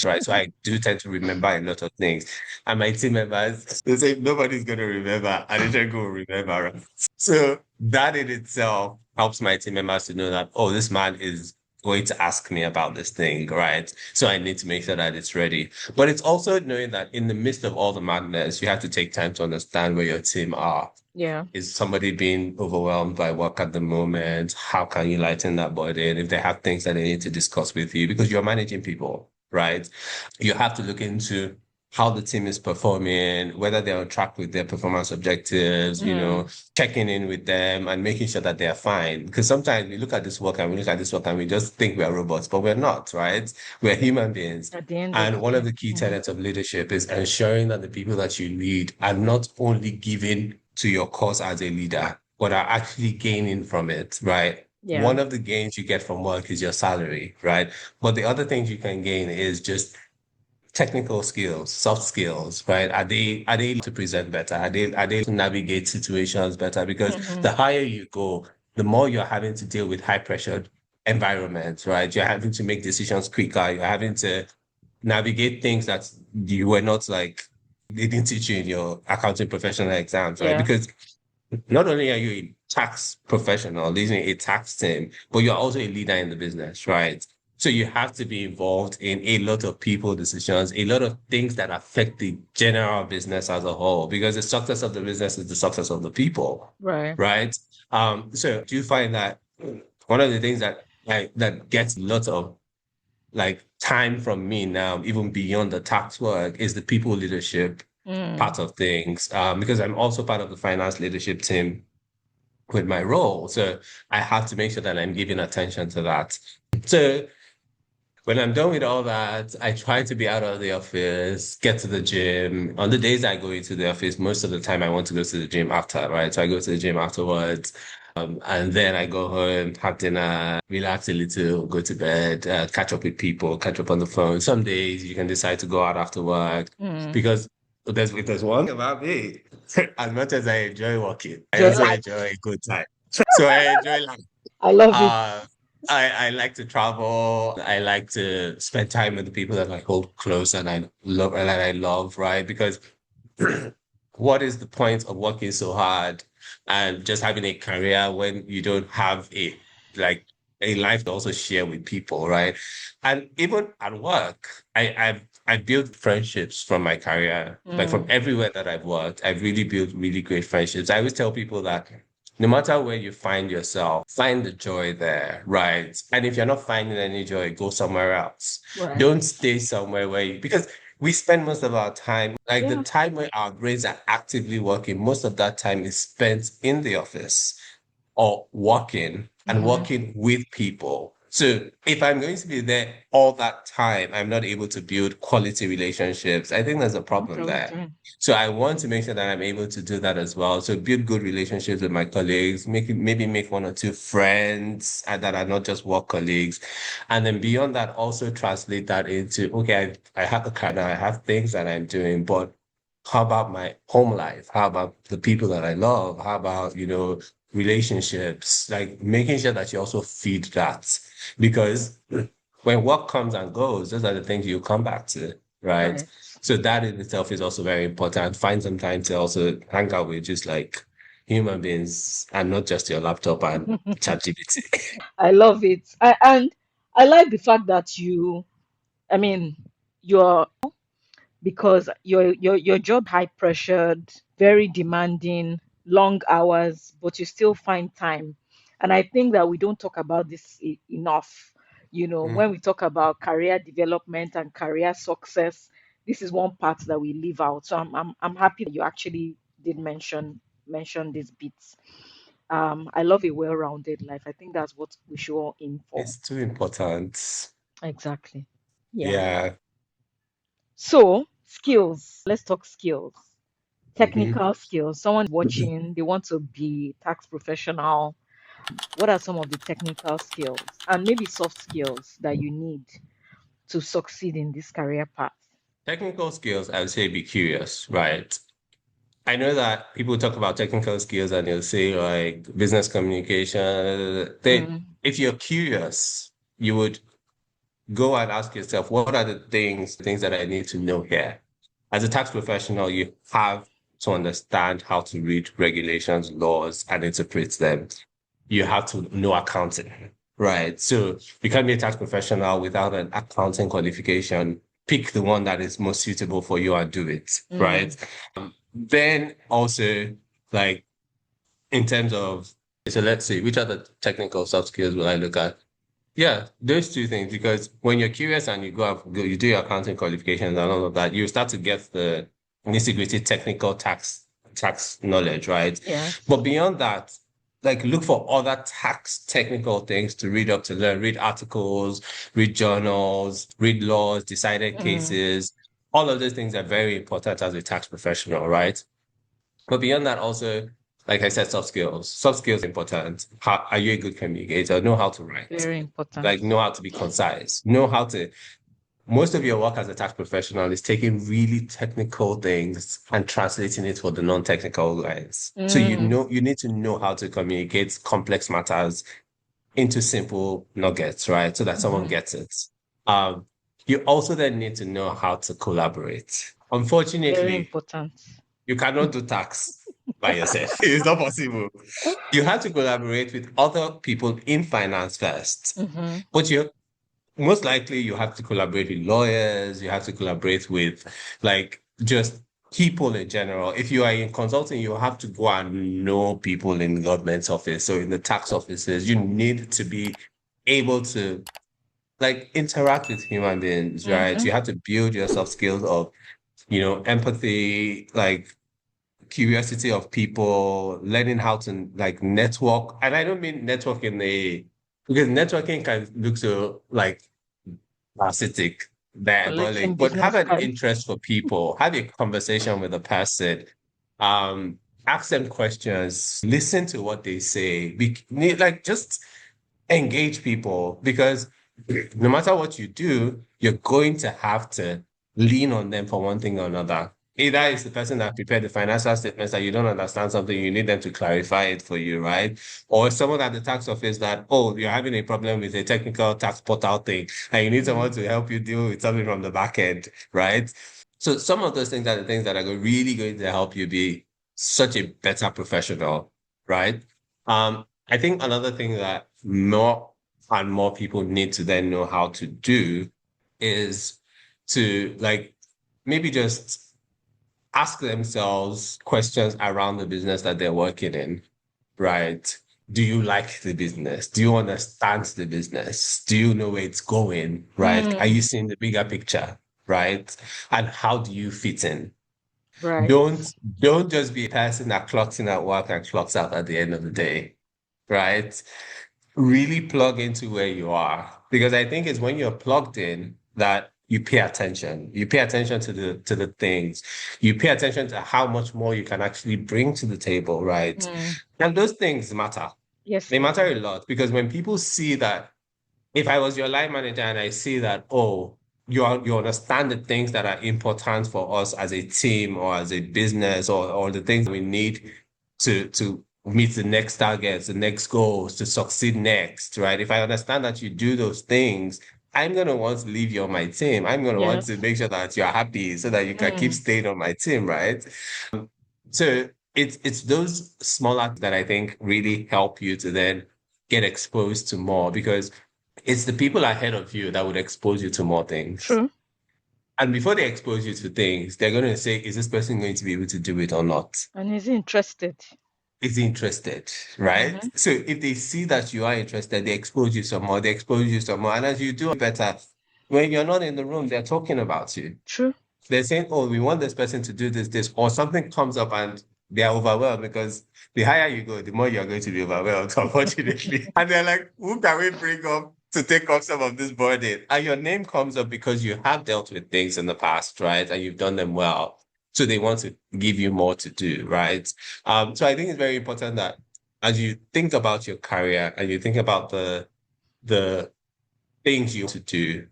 right. So I do tend to remember a lot of things. And my team members, they say nobody's going to remember. And they just go remember. Right? So that in itself helps my team members to know that, oh, this man is going to ask me about this thing, right? So I need to make sure that it's ready. But it's also knowing that in the midst of all the madness, you have to take time to understand where your team are. Yeah. Is somebody being overwhelmed by work at the moment? How can you lighten that burden? If they have things that they need to discuss with you, because you're managing people, right? You have to look into how the team is performing, whether they're on track with their performance objectives, Mm. checking in with them and making sure that they're fine. Because sometimes we look at this work and we look at this work and we just think we're robots, but we're not, right? We're human beings. At the end of And the one of day. the key Mm-hmm. tenets of leadership is ensuring that the people that you lead are not only giving to your cause as a leader, but are actually gaining from it, right? Yeah. One of the gains you get from work is your salary, right? But the other things you can gain is just technical skills, soft skills, right? Are they able to present better? Are they able to navigate situations better? Because Mm-hmm. the higher you go, the more you're having to deal with high pressure environments, right? You're having to make decisions quicker. You're having to navigate things that you were not like, they didn't teach you in your accounting professional exams, right? Yeah. Because not only are you a tax professional, leading a tax team, but you're also a leader in the business, right? So you have to be involved in a lot of people decisions, a lot of things that affect the general business as a whole, because the success of the business is the success of the people, Right. right? So do you find that one of the things that gets lots of like time from me now, even beyond the tax work, is the people leadership part Mm. of things. Because I'm also part of the finance leadership team with my role. So I have to make sure that I'm giving attention to that. So when I'm done with all that, I try to be out of the office, get to the gym. On the days I go into the office, most of the time I want to go to the gym after, right? So I go to the gym afterwards. And then I go home, have dinner, relax a little, go to bed, catch up with people, catch up on the phone. Some days you can decide to go out after work Mm. because there's one thing about me. As much as I enjoy working, I Enjoy also life. enjoy a good time. So I enjoy life. I love it. Uh, I like to travel. I like to spend time with the people that I hold close and I love, right? Because what is the point of working so hard and just having a career when you don't have like a life to also share with people, right? And even at work, I built friendships from my career, like from Mm. everywhere that I've worked. I've really built really great friendships. I always tell people that no matter where you find yourself, find the joy there, right? And if you're not finding any joy, go somewhere else. Right. Don't stay somewhere because we spend most of our time, like the Yeah. time where our brains are actively working, most of that time is spent in the office or working and Mm-hmm. working with people. So if I'm going to be there all that time, I'm not able to build quality relationships. I think there's a What problem are we there. doing? So I want to make sure that I'm able to do that as well. So build good relationships with my colleagues, maybe make one or two friends that are not just work colleagues. And then beyond that, also translate that into, okay, I have a career, I have things that I'm doing, but how about my home life? How about the people that I love? How about, relationships? Like making sure that you also feed that. Because when work comes and goes, those are the things you come back to, right? Right. So that in itself is also very important. Find some time to also hang out with just like human beings and not just your laptop and ChatGPT. I love it. And I like the fact that I mean, you're because your job high pressured, very demanding, long hours, but you still find time. And I think that we don't talk about this enough. When we talk about career development and career success, this is one part that we leave out. So I'm happy that you actually did mention these bits. I love a well-rounded life. I think that's what we should all aim for. It's too important. Exactly. Yeah. Yeah. So, skills. Let's talk skills. Hmm. Technical skills. Someone watching, they want to be tax professional. What are some of the technical skills and maybe soft skills that you need to succeed in this career path? Technical skills, I would say be curious, right? I know that people talk about technical skills and they'll say like business communication. Mm, If you're curious, you would go and ask yourself, what are the things that I need to know here? As a tax professional, you have to understand how to read regulations, laws, and interpret them. You have to know accounting, right? So you can't be a tax professional without an accounting qualification. Pick the one that is most suitable for you and do it, right? mm, Then also, like in terms of, so let's see, which other technical soft skills will I look at? Yeah, those two things, because when you're curious and you do your accounting qualifications and all of that, you start to get the nitty-gritty technical tax knowledge, right? But yes. beyond that, like look for other tax technical things to read up to learn, read articles, read journals, read laws, decided Mm, cases. All of those things are very important as a tax professional, right? But beyond that, also, like I said, soft skills. Soft skills are important. How are you a good communicator? Know how to write, very important. like know how to be concise, know how to. Most of your work as a tax professional is taking really technical things and translating it for the non-technical guys. So Mm, you need to know how to communicate complex matters into simple nuggets, right? So that someone mm, gets it. Um, You also then need to know how to collaborate. Very Unfortunately, important. you cannot do tax by yourself. It's not possible. You have to collaborate with other people in finance first. Mm-hmm. But you most likely you have to collaborate with lawyers, you have to collaborate with like just people in general. If you are in consulting, you have to go and know people in the government's office. So in the tax offices, you need to be able to like interact with human beings, right? Mm-hmm. You have to build your soft skills of, empathy, like curiosity of people, learning how to like network. And I don't mean network because networking can look so like parasitic, Collecting diabolic, but have business an cards. interest for people, have a conversation with a person, um, ask them questions, listen to what they say, like just engage people because no matter what you do, you're going to have to lean on them for one thing or another. Either it's the person that prepared the financial statements that you don't understand something, you need them to clarify it for you, right? Or someone at the tax office that, oh, you're having a problem with a technical tax portal thing, and you need Mm. someone to help you deal with something from the back end, right? So some of those things are the things that are really going to help you be such a better professional, right? I think another thing that more and more people need to then know how to do is to like maybe just ask themselves questions around the business that they're working in, right? Do you like the business? Do you understand the business? Do you know where it's going, right? Are Mm. you seeing the bigger picture, right? And how do you fit in? Right. Don't don't just be a person that clocks in at work and clocks out at the end of the day, right? Really plug into where you are because I think it's when you're plugged in that you pay attention. You pay attention to the things. You pay attention to how much more you can actually bring to the table, right? Mm. And those things matter. Yes, They they matter do. a lot because when people see that if I was your line manager and I see that, oh, you understand the things that are important for us as a team or as a business or the things we need to meet the next targets, the next goals, to succeed next, right? If I understand that you do those things, I'm gonna want to leave you on my team. I'm gonna want to Yes. make sure that you're happy so that you can keep Mm. staying on my team, right? So it's those small acts that I think really help you to then get exposed to more because it's the people ahead of you that would expose you to more things. True. And before they expose you to things, they're going to say, is this person going to be able to do it or not? And is interested. Is he interested? Right? Mm-hmm. So if they see that you are interested, they expose you some more, they expose you some more. And as you do better, when you're not in the room, they're talking about you. True. They're saying, oh, we want this person to do this, or something comes up and they're overwhelmed because the higher you go, the more you're going to be overwhelmed, unfortunately. And they're like, who can we bring up to take off some of this burden? And your name comes up because you have dealt with things in the past, right? And you've done them well. So they want to give you more to do, right? So I think it's very important that as you think about your career and you think about the things you want to do,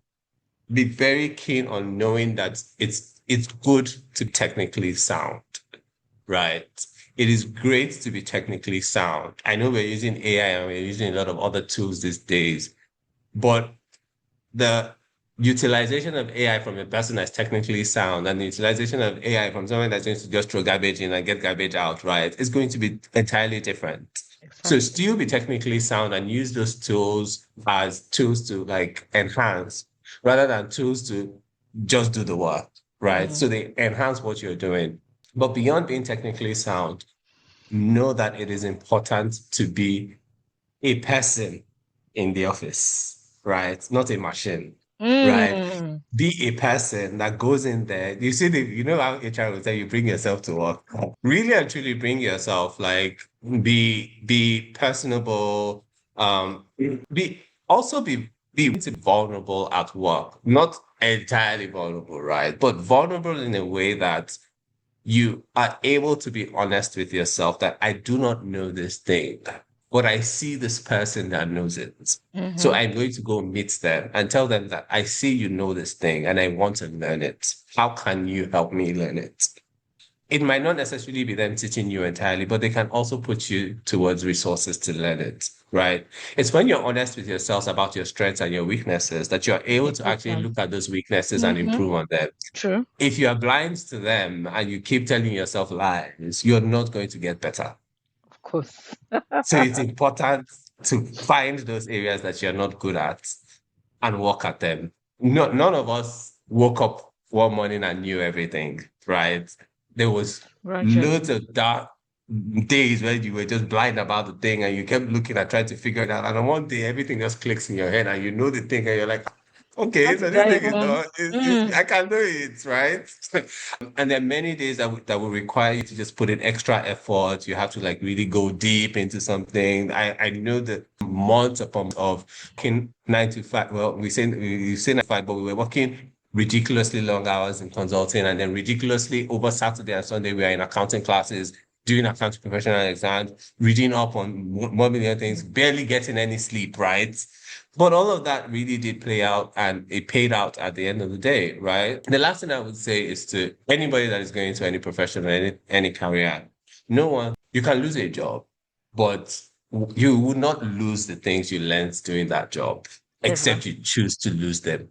be very keen on knowing that it's good to be technically sound, right? It is great to be technically sound. I know we're using AI and we're using a lot of other tools these days, but the utilization of AI from a person that's technically sound and the utilization of AI from someone that's going to just throw garbage in and get garbage out, right, is going to be entirely different. So Exactly. still be technically sound and use those tools as tools to like enhance rather than tools to just do the work, right? Mm. So they enhance what you're doing. But beyond being technically sound, know that it is important to be a person in the office, right? Not a machine, right? Mm. Be a person that goes in there. You know how HR will tell you bring yourself to work. Really and truly bring yourself, like be personable, be also be vulnerable at work. Not entirely vulnerable, right? But vulnerable in a way that you are able to be honest with yourself that I do not know this thing, but I see this person that knows it. So Mm-hmm. I'm going to go meet them and tell them that I see you know this thing and I want to learn it. How can you help me learn it? It might not necessarily be them teaching you entirely, but they can also put you towards resources to learn it. right? It's when you're honest with yourselves about your strengths and your weaknesses that you're able Pick to up actually them. look at those weaknesses and Mm-hmm. improve on them. True. If you are blind to them and you keep telling yourself lies, you're not going to get better. Of course. So it's important to find those areas that you're not good at and work at them. No, none of us woke up one morning and knew everything, right? There was loads Gradually. of dark days where you were just blind about the thing and you kept looking and trying to figure it out. And on one day, everything just clicks in your head and you know the thing and you're like, How okay, so did this I thing is even? not, Mm, I can do it, right? And there are many days that will require you to just put in extra effort. You have to like really go deep into something. I know that months upon of working 9 to 5. Well, we say 9 to 5, but we were working ridiculously long hours in consulting, and then ridiculously over Saturday and Sunday we are in accounting classes, doing accounting professional exams, reading up on 1 million things, barely getting any sleep, right? But all of that really did play out and it paid out at the end of the day, right? The last thing I would say is to anybody that is going into any profession or any career, no one, you can lose a job, but you will not lose the things you learned doing that job, ever. except you choose to lose them.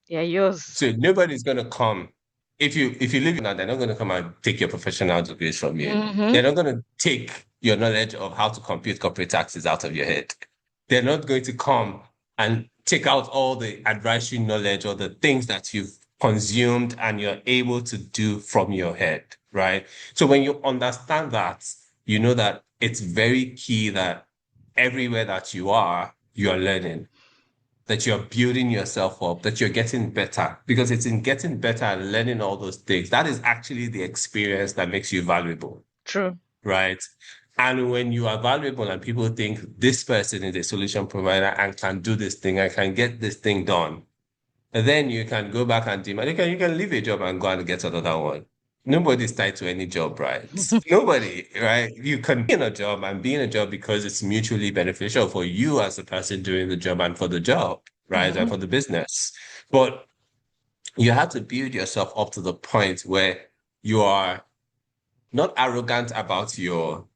Yeah, yours. So nobody's gonna come. If you live now, they're not gonna come and take your professional degrees from you. Mm-hmm. They're not gonna take your knowledge of how to compute corporate taxes out of your head. They're not going to come and take out all the advisory knowledge or the things that you've consumed and you're able to do from your head, right? So when you understand that, you know that it's very key that everywhere that you are, you're learning, that you're building yourself up, that you're getting better. Because it's in getting better and learning all those things that is actually the experience that makes you valuable, True. right? And when you are valuable and people think this person is a solution provider and can do this thing, I can get this thing done, and then you can go back and demand, you can leave a job and go and get another one. Nobody's tied to any job, right? Nobody, right? You can be in a job and be in a job because it's mutually beneficial for you as the person doing the job and for the job, right? And Mm-hmm. for the business. But you have to build yourself up to the point where you are not arrogant about your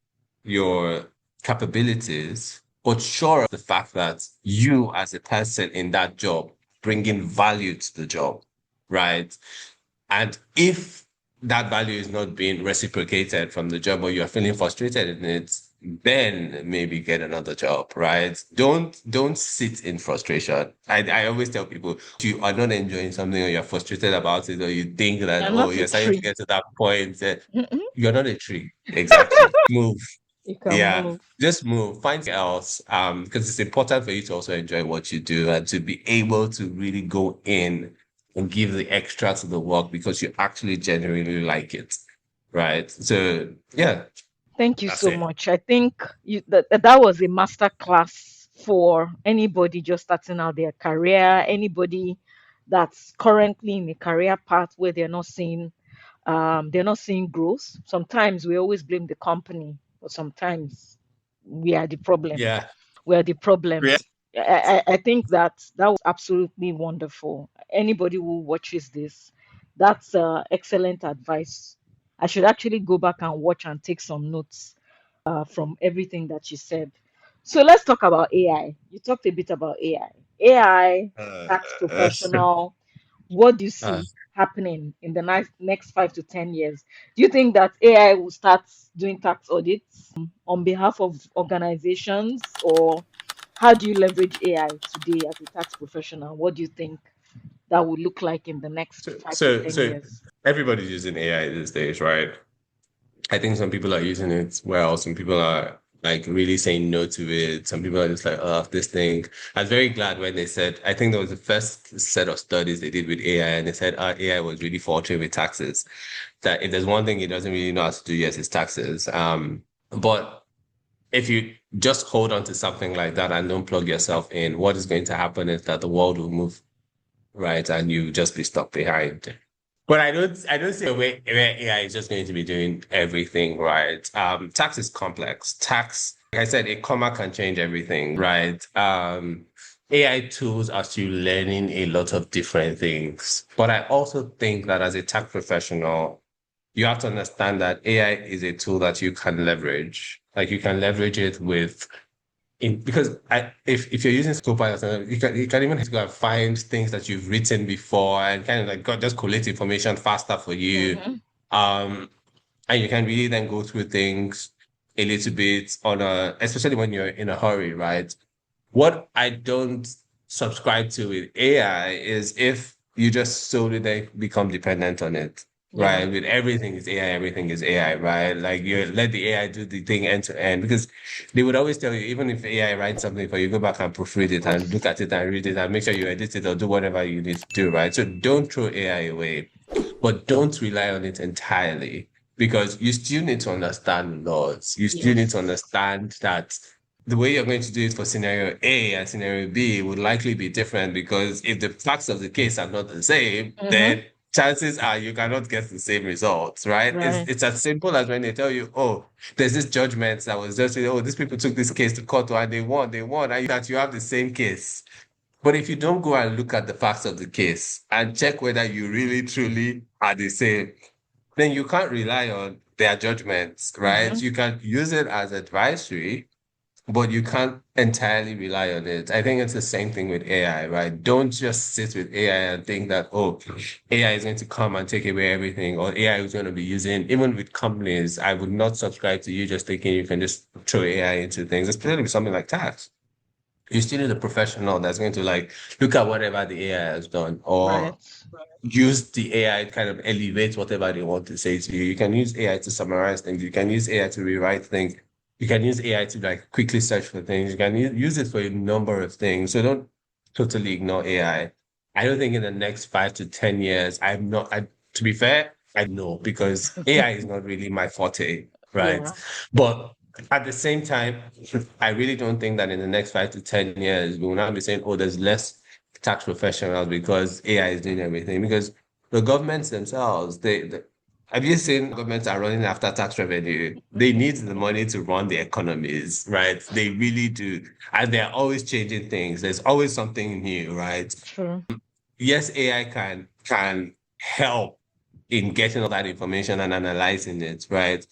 capabilities, but sure of the fact that you as a person in that job bringing value to the job, right? And if that value is not being reciprocated from the job or you're feeling frustrated in it, then maybe get another job, right? Don't sit in frustration. I always tell people if you are not enjoying something or you're frustrated about it or you think that, You're oh, not a you're starting to tree. get to that point, Mm-mm. you're not a tree. Exactly. Move. You can Yeah. move. Just move. Find something else. Because it's important for you to also enjoy what you do and to be able to really go in and give the extra to the work because you actually genuinely like it. Right. So yeah, Thank you that's so it. much. I think that was a master class for anybody just starting out their career, anybody that's currently in a career path where they're not seeing growth. Sometimes we always blame the company, but sometimes we are the problem. Yeah. We are the problem. Yeah. I think that was absolutely wonderful. Anybody who watches this, that's excellent advice. I should actually go back and watch and take some notes from everything that you said. So let's talk about AI. You talked a bit about AI. AI, Uh, tax uh, professional. What do you uh, see happening in the next 5 to 10 years? Do you think that AI will start doing tax audits on behalf of organizations, or how do you leverage AI today as a tax professional? What do you think that will look like in the next so, five to so, ten so years? everybody's using AI these days, right? I think some people are using it well. Some people are like really saying no to it. Some people are just like, oh, this thing. I was very glad when they said, I think that was the first set of studies they did with AI, and they said AI was really faltering with taxes. That if there's one thing it doesn't really know how to do, yes, it's taxes. But if you just hold on to something like that and don't plug yourself in, what is going to happen is that the world will move, right? And you just be stuck behind. But I don't see a way where AI is just going to be doing everything, right? Tax is complex. Tax, like I said, a comma can change everything, right? AI tools are still learning a lot of different things. But I also think that as a tax professional, you have to understand that AI is a tool that you can leverage. Like you can leverage it with because if you're using Copilot, you can even go and find things that you've written before and kind of like just collate information faster for you. Mm-hmm. Um, and you can really then go through things a little bit especially when you're in a hurry, right? What I don't subscribe to with AI is if you just solely then become dependent on it, Yeah. right? With everything is AI, right? Like you let the AI do the thing end to end because they would always tell you, even if AI writes something for you, go back and proofread it and look at it and read it and make sure you edit it or do whatever you need to do, right? So don't throw AI away, but don't rely on it entirely because you still need to understand laws. You still need to Yes. understand that the way you're going to do it for scenario A and scenario B would likely be different because if the facts of the case are not the same, Mm-hmm. then chances are you cannot get the same results, right? It's Right. it's as simple as when they tell you, oh, there's this judgment that was just, oh, these people took this case to court and they won, and that you have the same case. But if you don't go and look at the facts of the case and check whether you really truly are the same, then you can't rely on their judgments, right? Mm-hmm. You can use it as advisory, but you can't entirely rely on it. I think it's the same thing with AI, right? Don't just sit with AI and think that, oh, AI is going to come and take away everything, or AI is going to be using, even with companies, I would not subscribe to you just thinking you can just throw AI into things, especially with something like tax. You still need a professional that's going to like look at whatever the AI has done or Right. use the AI to kind of elevate whatever they want to say to you. You can use AI to summarize things. You can use AI to rewrite things. You can use AI to like quickly search for things. You can use it for a number of things. So don't totally ignore AI. I don't think in the next 5 to 10 years, I'm not, to be fair, I know because AI is not really my forte, right? Yeah. But at the same time, I really don't think that in the next 5 to 10 years, we will not be saying, oh, there's less tax professionals because AI is doing everything. Because the governments themselves, have you seen governments are running after tax revenue? They need the money to run the economies, right? They really do. And they're always changing things. There's always something new, right? True. Yes, AI can help in getting all that information and analyzing it, right?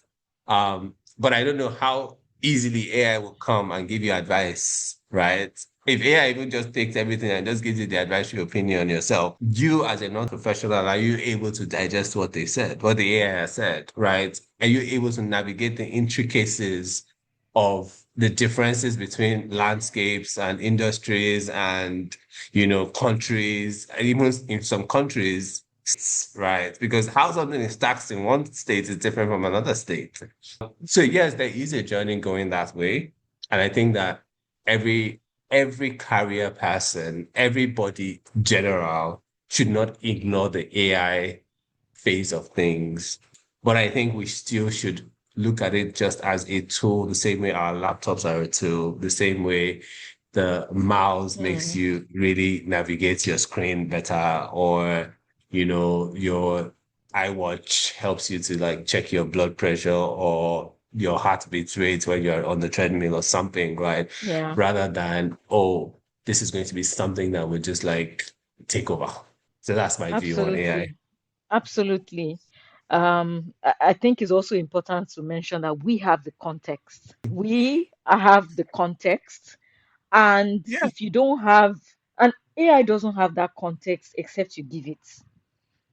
But I don't know how easily AI will come and give you advice, right? If AI even just takes everything and just gives you the advisory opinion yourself, you as a non-professional, are you able to digest what they said, what the AI has said, right? Are you able to navigate the intricacies of the differences between landscapes and industries and countries, and even in some countries, right? Because how something is taxed in one state is different from another state. So yes, there is a journey going that way. And I think that every every career person, everybody general should not ignore the AI phase of things. But I think we still should look at it just as a tool, the same way our laptops are a tool, the same way the mouse makes Mm. you really navigate your screen better, or your iWatch helps you to like check your blood pressure or your heartbeat rate when you're on the treadmill or something, right? Yeah. Rather than, oh, this is going to be something that would just like take over. So that's my view on AI. Absolutely. Absolutely. I think it's also important to mention that we have the context. We have the context. And Yeah. if you don't have, and AI doesn't have that context except you give it,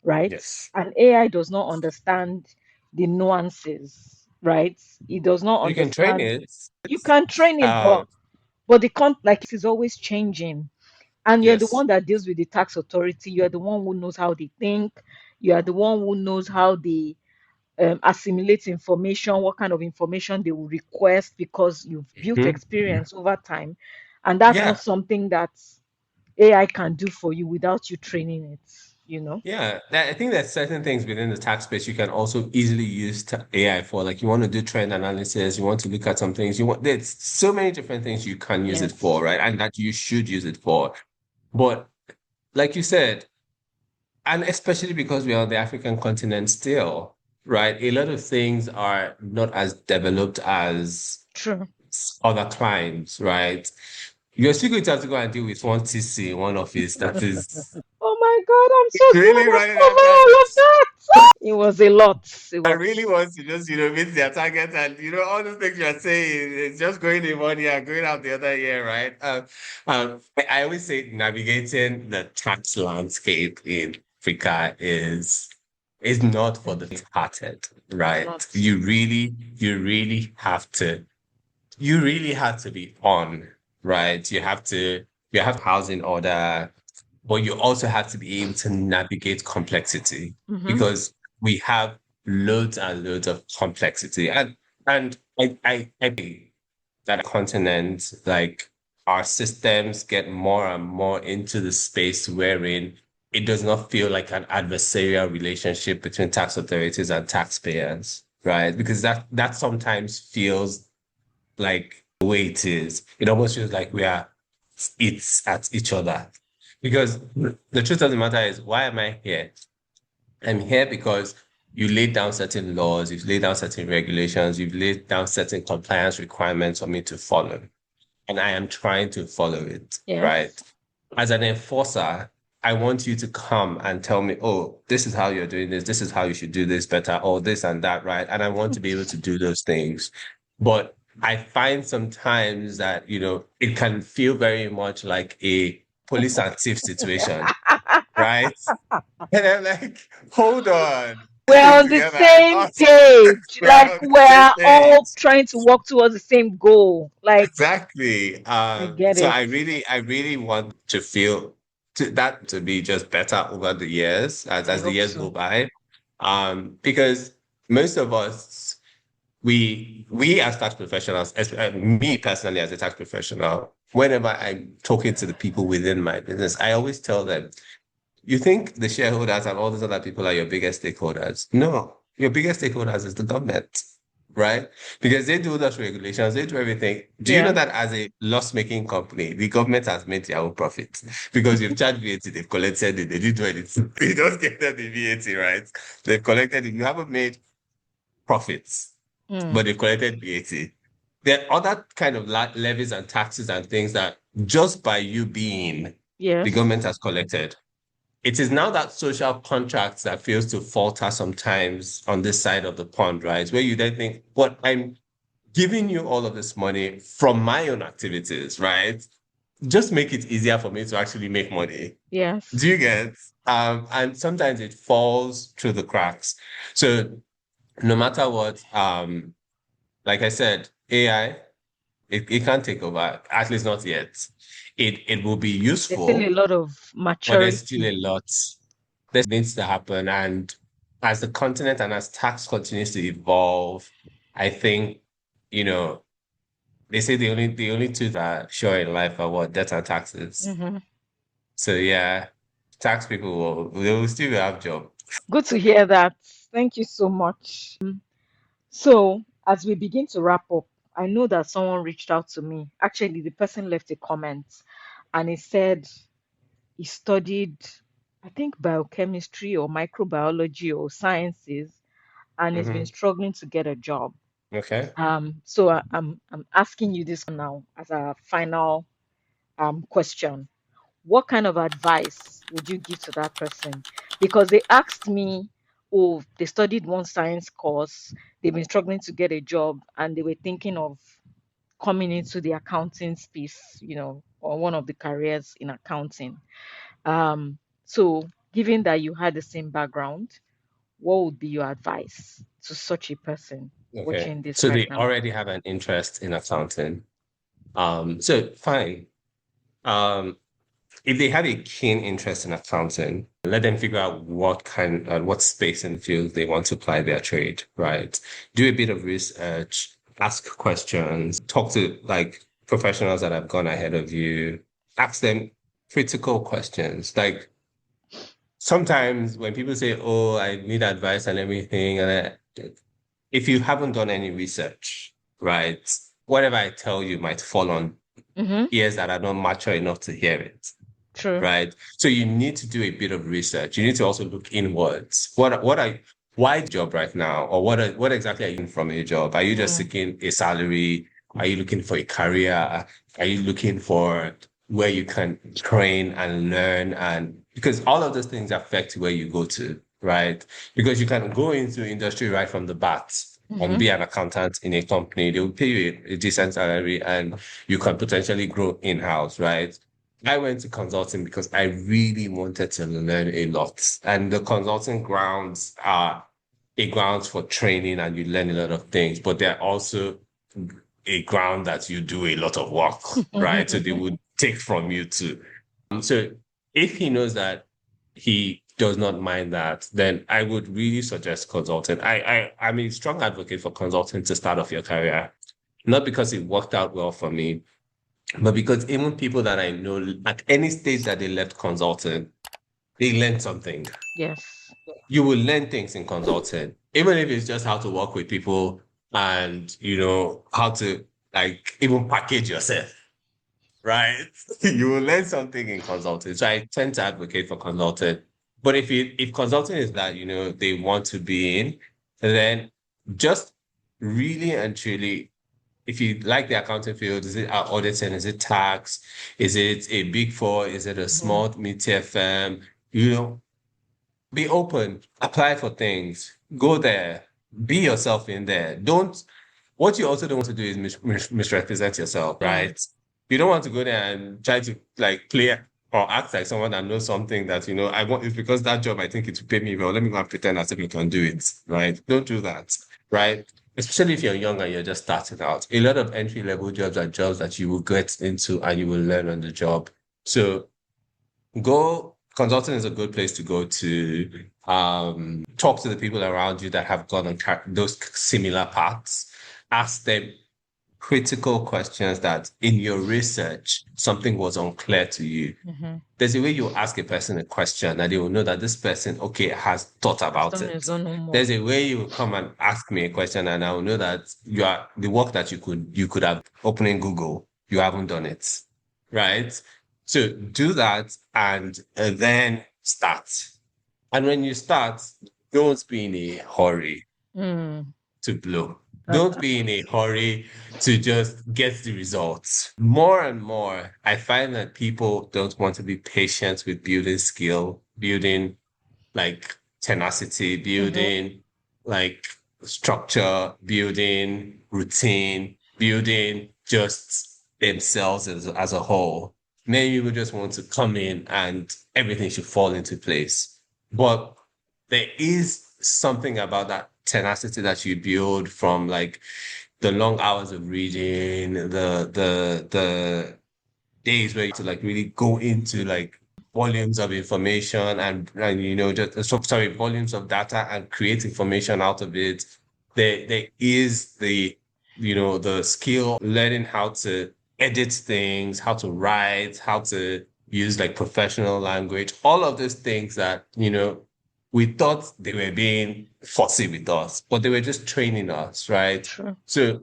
right? Yes. And AI does not understand the nuances, right? It does not You can train understand. it. You can train it, Uh, but the like is always changing. And you're the yes. one that deals with the tax authority. You're the one who knows how they think. You are the one who knows how they assimilate information, what kind of information they will request because you've built Mhm. experience over time. And that's not Yeah. something that AI can do for you without you training it, you know? Yeah. I think there's certain things within the tax space you can also easily use AI for. Like you want to do trend analysis, you want to look at some things, there's so many different things you can use it Yes. for, right? And that you should use it for. But like you said, and especially because we are on the African continent still, right? A lot of things are not as developed as True. other clients, right? You're still going to have to go and deal with one TC in one office that is, Oh my God, I'm so really glad I've running covered after all of this. that. It was a lot. It I really was. want to just, meet their target and, all the things you're saying, it's just going in one year, going out the other year, right? I always say navigating the tax landscape in Africa is not for the faint-hearted, It's right? not. You really have to be on, right? You have housing order, but you also have to be able to navigate complexity Mm-hmm. because we have loads and loads of complexity. And I think that continent, like our systems get more and more into the space wherein it does not feel like an adversarial relationship between tax authorities and taxpayers, right? Because that sometimes feels like the way it is. It almost feels like it's at each other. Because the truth of the matter is, why am I here? I'm here because you laid down certain laws, you've laid down certain regulations, you've laid down certain compliance requirements for me to follow. And I am trying to follow it, right? Yes. As an enforcer, I want you to come and tell me, oh, this is how you're doing this is how you should do this better, or this and that, right? And I want to be able to do those things. But I find sometimes that, it can feel very much like a police and thief situation, right? And I'm like, hold on, this We're thing on the together. I same thought page. we are Like on the same we're all page. trying to work towards the same goal. Like Exactly. I get So it. I really want to feel that to be just better over the years I as the hope years go so. by. Because most of us, we as tax professionals, me personally as a tax professional, whenever I'm talking to the people within my business, I always tell them, you think the shareholders and all these other people are your biggest stakeholders? No, your biggest stakeholders is the government, right? Because they do those regulations, they do everything. Do you know Yeah. that as a loss-making company, the government has made their own profit? Because you've charged VAT, they've collected it, they didn't do anything. They just get them the VAT, right? They've collected it. You haven't made profits, Mm. but they've collected VAT. There are other kind of levies and taxes and things that just by you being the Yes. government has collected. It is now that social contract that feels to falter sometimes on this side of the pond, right? Where you then think, but I'm giving you all of this money from my own activities, right? Just make it easier for me to actually make money. Do Yes. you get? And sometimes it falls through the cracks. So no matter what, like I said, AI, it can't take over, at least not yet. It will be There's still a useful, lot of but there's still a maturity. lot that needs to happen. And as the continent and as tax continues to evolve, I think, you know, they say the only two that are sure in life are what? Debt and taxes. Hmm. So yeah, tax people they will still have job. Good to hear that. Thank you so much. So, as we begin to wrap up, I know that someone reached out to me. Actually, the person left a comment and he said he studied, I think, biochemistry or microbiology or sciences, and he's been Hmm. struggling to get a job. Okay. So I'm asking you this now as a final question. What kind of advice would you give to that person? Because they asked me, oh, they studied one science course, they've been struggling to get a job, and they were thinking of coming into the accounting space, or one of the careers in accounting. So, given that you had the same background, what would be your advice to such a person Okay. watching this So right they now? already have an interest in accounting. So fine. Um, if they have a keen interest in accounting, let them figure out what space and field they want to apply their trade, right? Do a bit of research, ask questions, talk to like professionals that have gone ahead of you, ask them critical questions. Like sometimes when people say, "Oh, I need advice and everything," if you haven't done any research, right, whatever I tell you might fall on Mm-hmm. ears that are not mature enough to hear it, True. right? So you need to do a bit of research. You need to also look inwards. Why job right now? Or what exactly are you looking from a job? Are you just Mm. seeking a salary? Are you looking for a career? Are you looking for where you can train and learn and because all of those things affect where you go to, right? Because you can go into industry right from the bat and Mm-hmm. be an accountant in a company. They will pay you a decent salary and you can potentially grow in-house, right? I went to consulting because I really wanted to learn a lot. And the consulting grounds are a grounds for training and you learn a lot of things, but they're also a ground that you do a lot of work, right? So they would take from you too. So if he knows that he does not mind that, then I would really suggest consulting. I'm a strong advocate for consulting to start off your career, not because it worked out well for me, but because even people that I know at any stage that they left consulting, they learned something. Yes. You will learn things in consulting, even if it's just how to work with people and, how to like even package yourself, right? You will learn something in consulting. So I tend to advocate for consulting. But if consulting is that, they want to be in, then just really and truly, if you like the accounting field, is it auditing, is it tax, is it a big four, is it a Mm-hmm. small mid-tier firm? Be open, apply for things, go there, be yourself in there. What you also don't want to do is misrepresent yourself, Mm. right? You don't want to go there and try to like play or act like someone that knows something that, I want, it's because that job, I think it will pay me well. Let me go and pretend as if I can do it, right? Don't do that, right? Especially if you're young and you're just starting out. A lot of entry level jobs are jobs that you will get into and you will learn on the job. So go consulting is a good place to go to talk to the people around you that have gone on those similar paths. Ask them critical questions that in your research something was unclear to you. Mm-hmm. There's a way you ask a person a question and they will know that this person, okay, has thought Has about done it. his own homework. There's a way you will come and ask me a question and I will know that you are the work that you could have opening Google, you haven't done it. Right? So do that and then start. And when you start, don't be in a hurry Mm. to blow. That, Don't be in a hurry to just get the results. More and more, I find that people don't want to be patient with building skill, building like tenacity, mm-hmm. building like structure, building routine, building just themselves as a whole. Many people just want to come in and everything should fall into place. But there is something about that tenacity that you build from like the long hours of reading, the days where you have to like really go into like volumes of information and just sorry, volumes of data and create information out of it. There is the skill learning how to edit things, how to write, how to use like professional language, all of these things that we thought they were being fussy with us, but they were just training us, right? True. So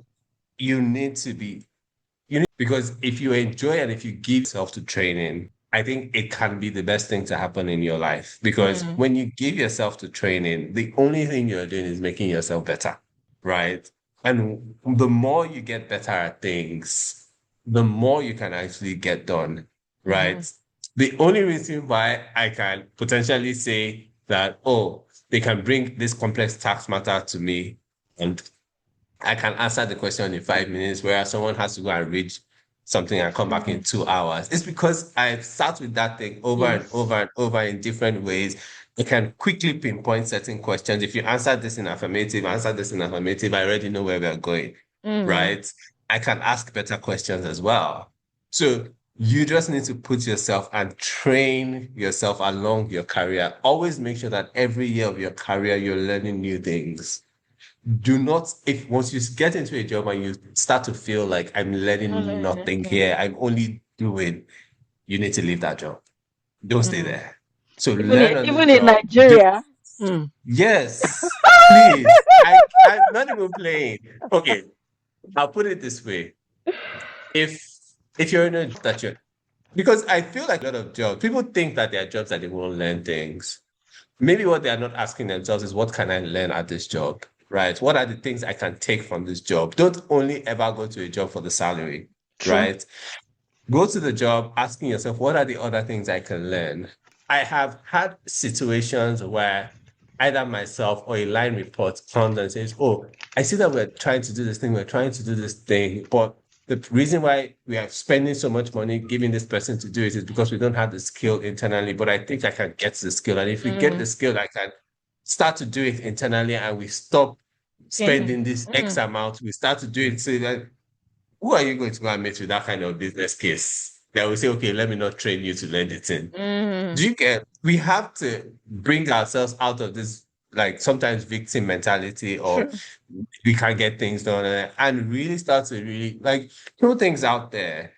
you need to be because if you enjoy and if you give yourself to training, I think it can be the best thing to happen in your life. Because Mm. when you give yourself to training, the only thing you're doing is making yourself better, right? And the more you get better at things, the more you can actually get done, Mm-hmm. right? The only reason why I can potentially say that, oh, they can bring this complex tax matter to me and I can answer the question in 5 minutes, whereas someone has to go and read something and come back in 2 hours. It's because I've sat with that thing over and over Yes. and over in different ways. I can quickly pinpoint certain questions. If you answer this in affirmative, answer this in affirmative, I already know where we're going, Mm. right? I can ask better questions as well. So you just need to put yourself and train yourself along your career. Always make sure that every year of your career, you're learning new things. Do not, if once you get into a job and you start to feel like I'm You're not learning learning nothing anything. here, I'm only doing, you need to leave that job. Don't stay Mm. there. So Even learn on the even in job. Nigeria. Mm. Yes, please. I'm not even playing. Okay, I'll put it this way. If if you're in a job that you're because I feel like a lot of jobs, people think that there are jobs that they won't learn things. Maybe what they are not asking themselves is what can I learn at this job? Right? What are the things I can take from this job? Don't only ever go to a job for the salary, True. right? Go to the job asking yourself, what are the other things I can learn? I have had situations where either myself or a line report comes and says, "Oh, I see that we're trying to do this thing, we're trying to do this thing, but the reason why we are spending so much money giving this person to do it is because we don't have the skill internally. But I think I can get the skill. And if we get Mm. the skill, I can start to do it internally and we stop Paying. spending this X Mm. amount. We start to do it. So that who are you going to go and meet with that kind of business case? That will say, okay, let me not train you to learn it in. Mm. Do you get? We have to bring ourselves out of this, like sometimes victim mentality, or True. we can't get things done, and really start to really like throw things out there.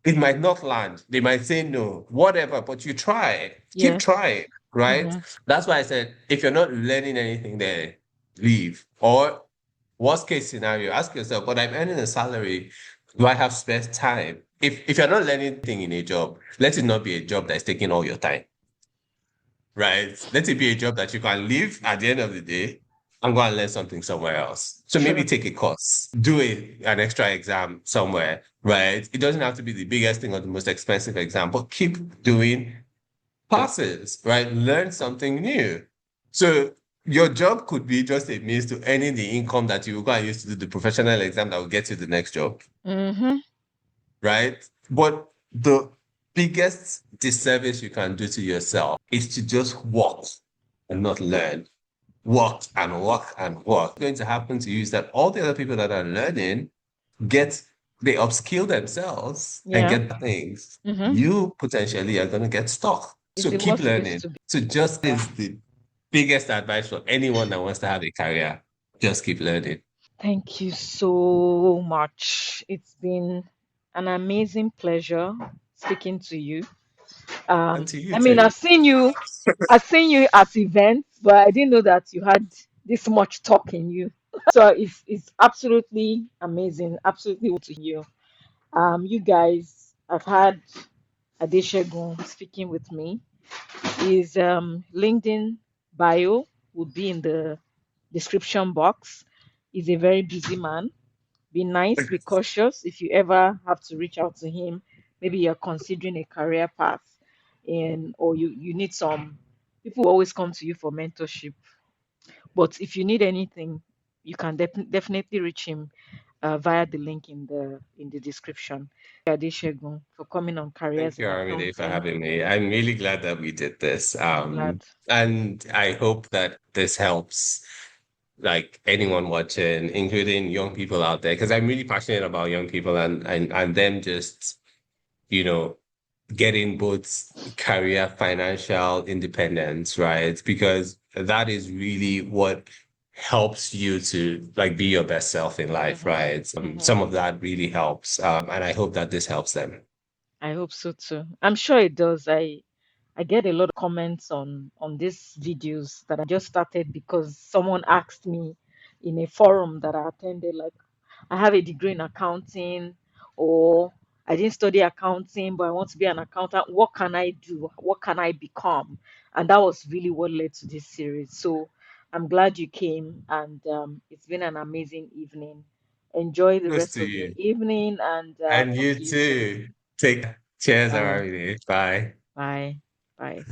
It might not land. They might say no, whatever, but you try. Keep Yes. trying, right? Mm-hmm. That's why I said if you're not learning anything there, leave. Or worst case scenario, ask yourself, but I'm earning a salary. Do I have spare time? If you're not learning anything in a job, let it not be a job that's taking all your time, right? Let it be a job that you can leave at the end of the day and go and learn something somewhere else. So maybe True. take a course, do an extra exam somewhere, right? It doesn't have to be the biggest thing or the most expensive exam, but keep doing passes, right? Learn something new. So your job could be just a means to earning the income that you will go and use to do the professional exam that will get you the next job, Mm-hmm. right? But the biggest disservice you can do to yourself is to just work and not learn. Work and work and work. What's going to happen to you is that all the other people that are learning get they upskill themselves and Yeah. get things. Mm-hmm. You potentially are going to get stuck. Is So it keep what it is learning. to be? So just Yeah. is the biggest advice for anyone that wants to have a career. Just keep learning. Thank you so much. It's been an amazing pleasure speaking to you. And to you I mean, too. I've seen you at events, but I didn't know that you had this much talk in you. So it's absolutely amazing, absolutely what to hear. You guys, I've had Adesegun speaking with me. His LinkedIn bio would be in the description box. He's a very busy man. Be nice, be cautious if you ever have to reach out to him. Maybe you're considering a career path and or you need some people who always come to you for mentorship. But if you need anything, you can definitely reach him via the link in the description. Adeshegun for coming on Thank Careers you, in Aramide, for Accounting. having me. I'm really glad that we did this. I'm glad. And I hope that this helps like anyone watching, including young people out there, because I'm really passionate about young people and them just, you know, getting both career financial independence, right? Because that is really what helps you to like be your best self in life, Hmm. right? Hmm. Some of that really helps. And I hope that this helps them. I hope so too. I'm sure it does. I get a lot of comments on these videos that I just started because someone asked me in a forum that I attended, like, I have a degree in accounting, or I didn't study accounting, but I want to be an accountant. What can I do? What can I become? And that was really what led to this series. So I'm glad you came, and it's been an amazing evening. Enjoy the Close rest to of your you. evening, and And talk you to you soon. too. Take cheers, Bye. Aramide. Bye. Bye. Bye.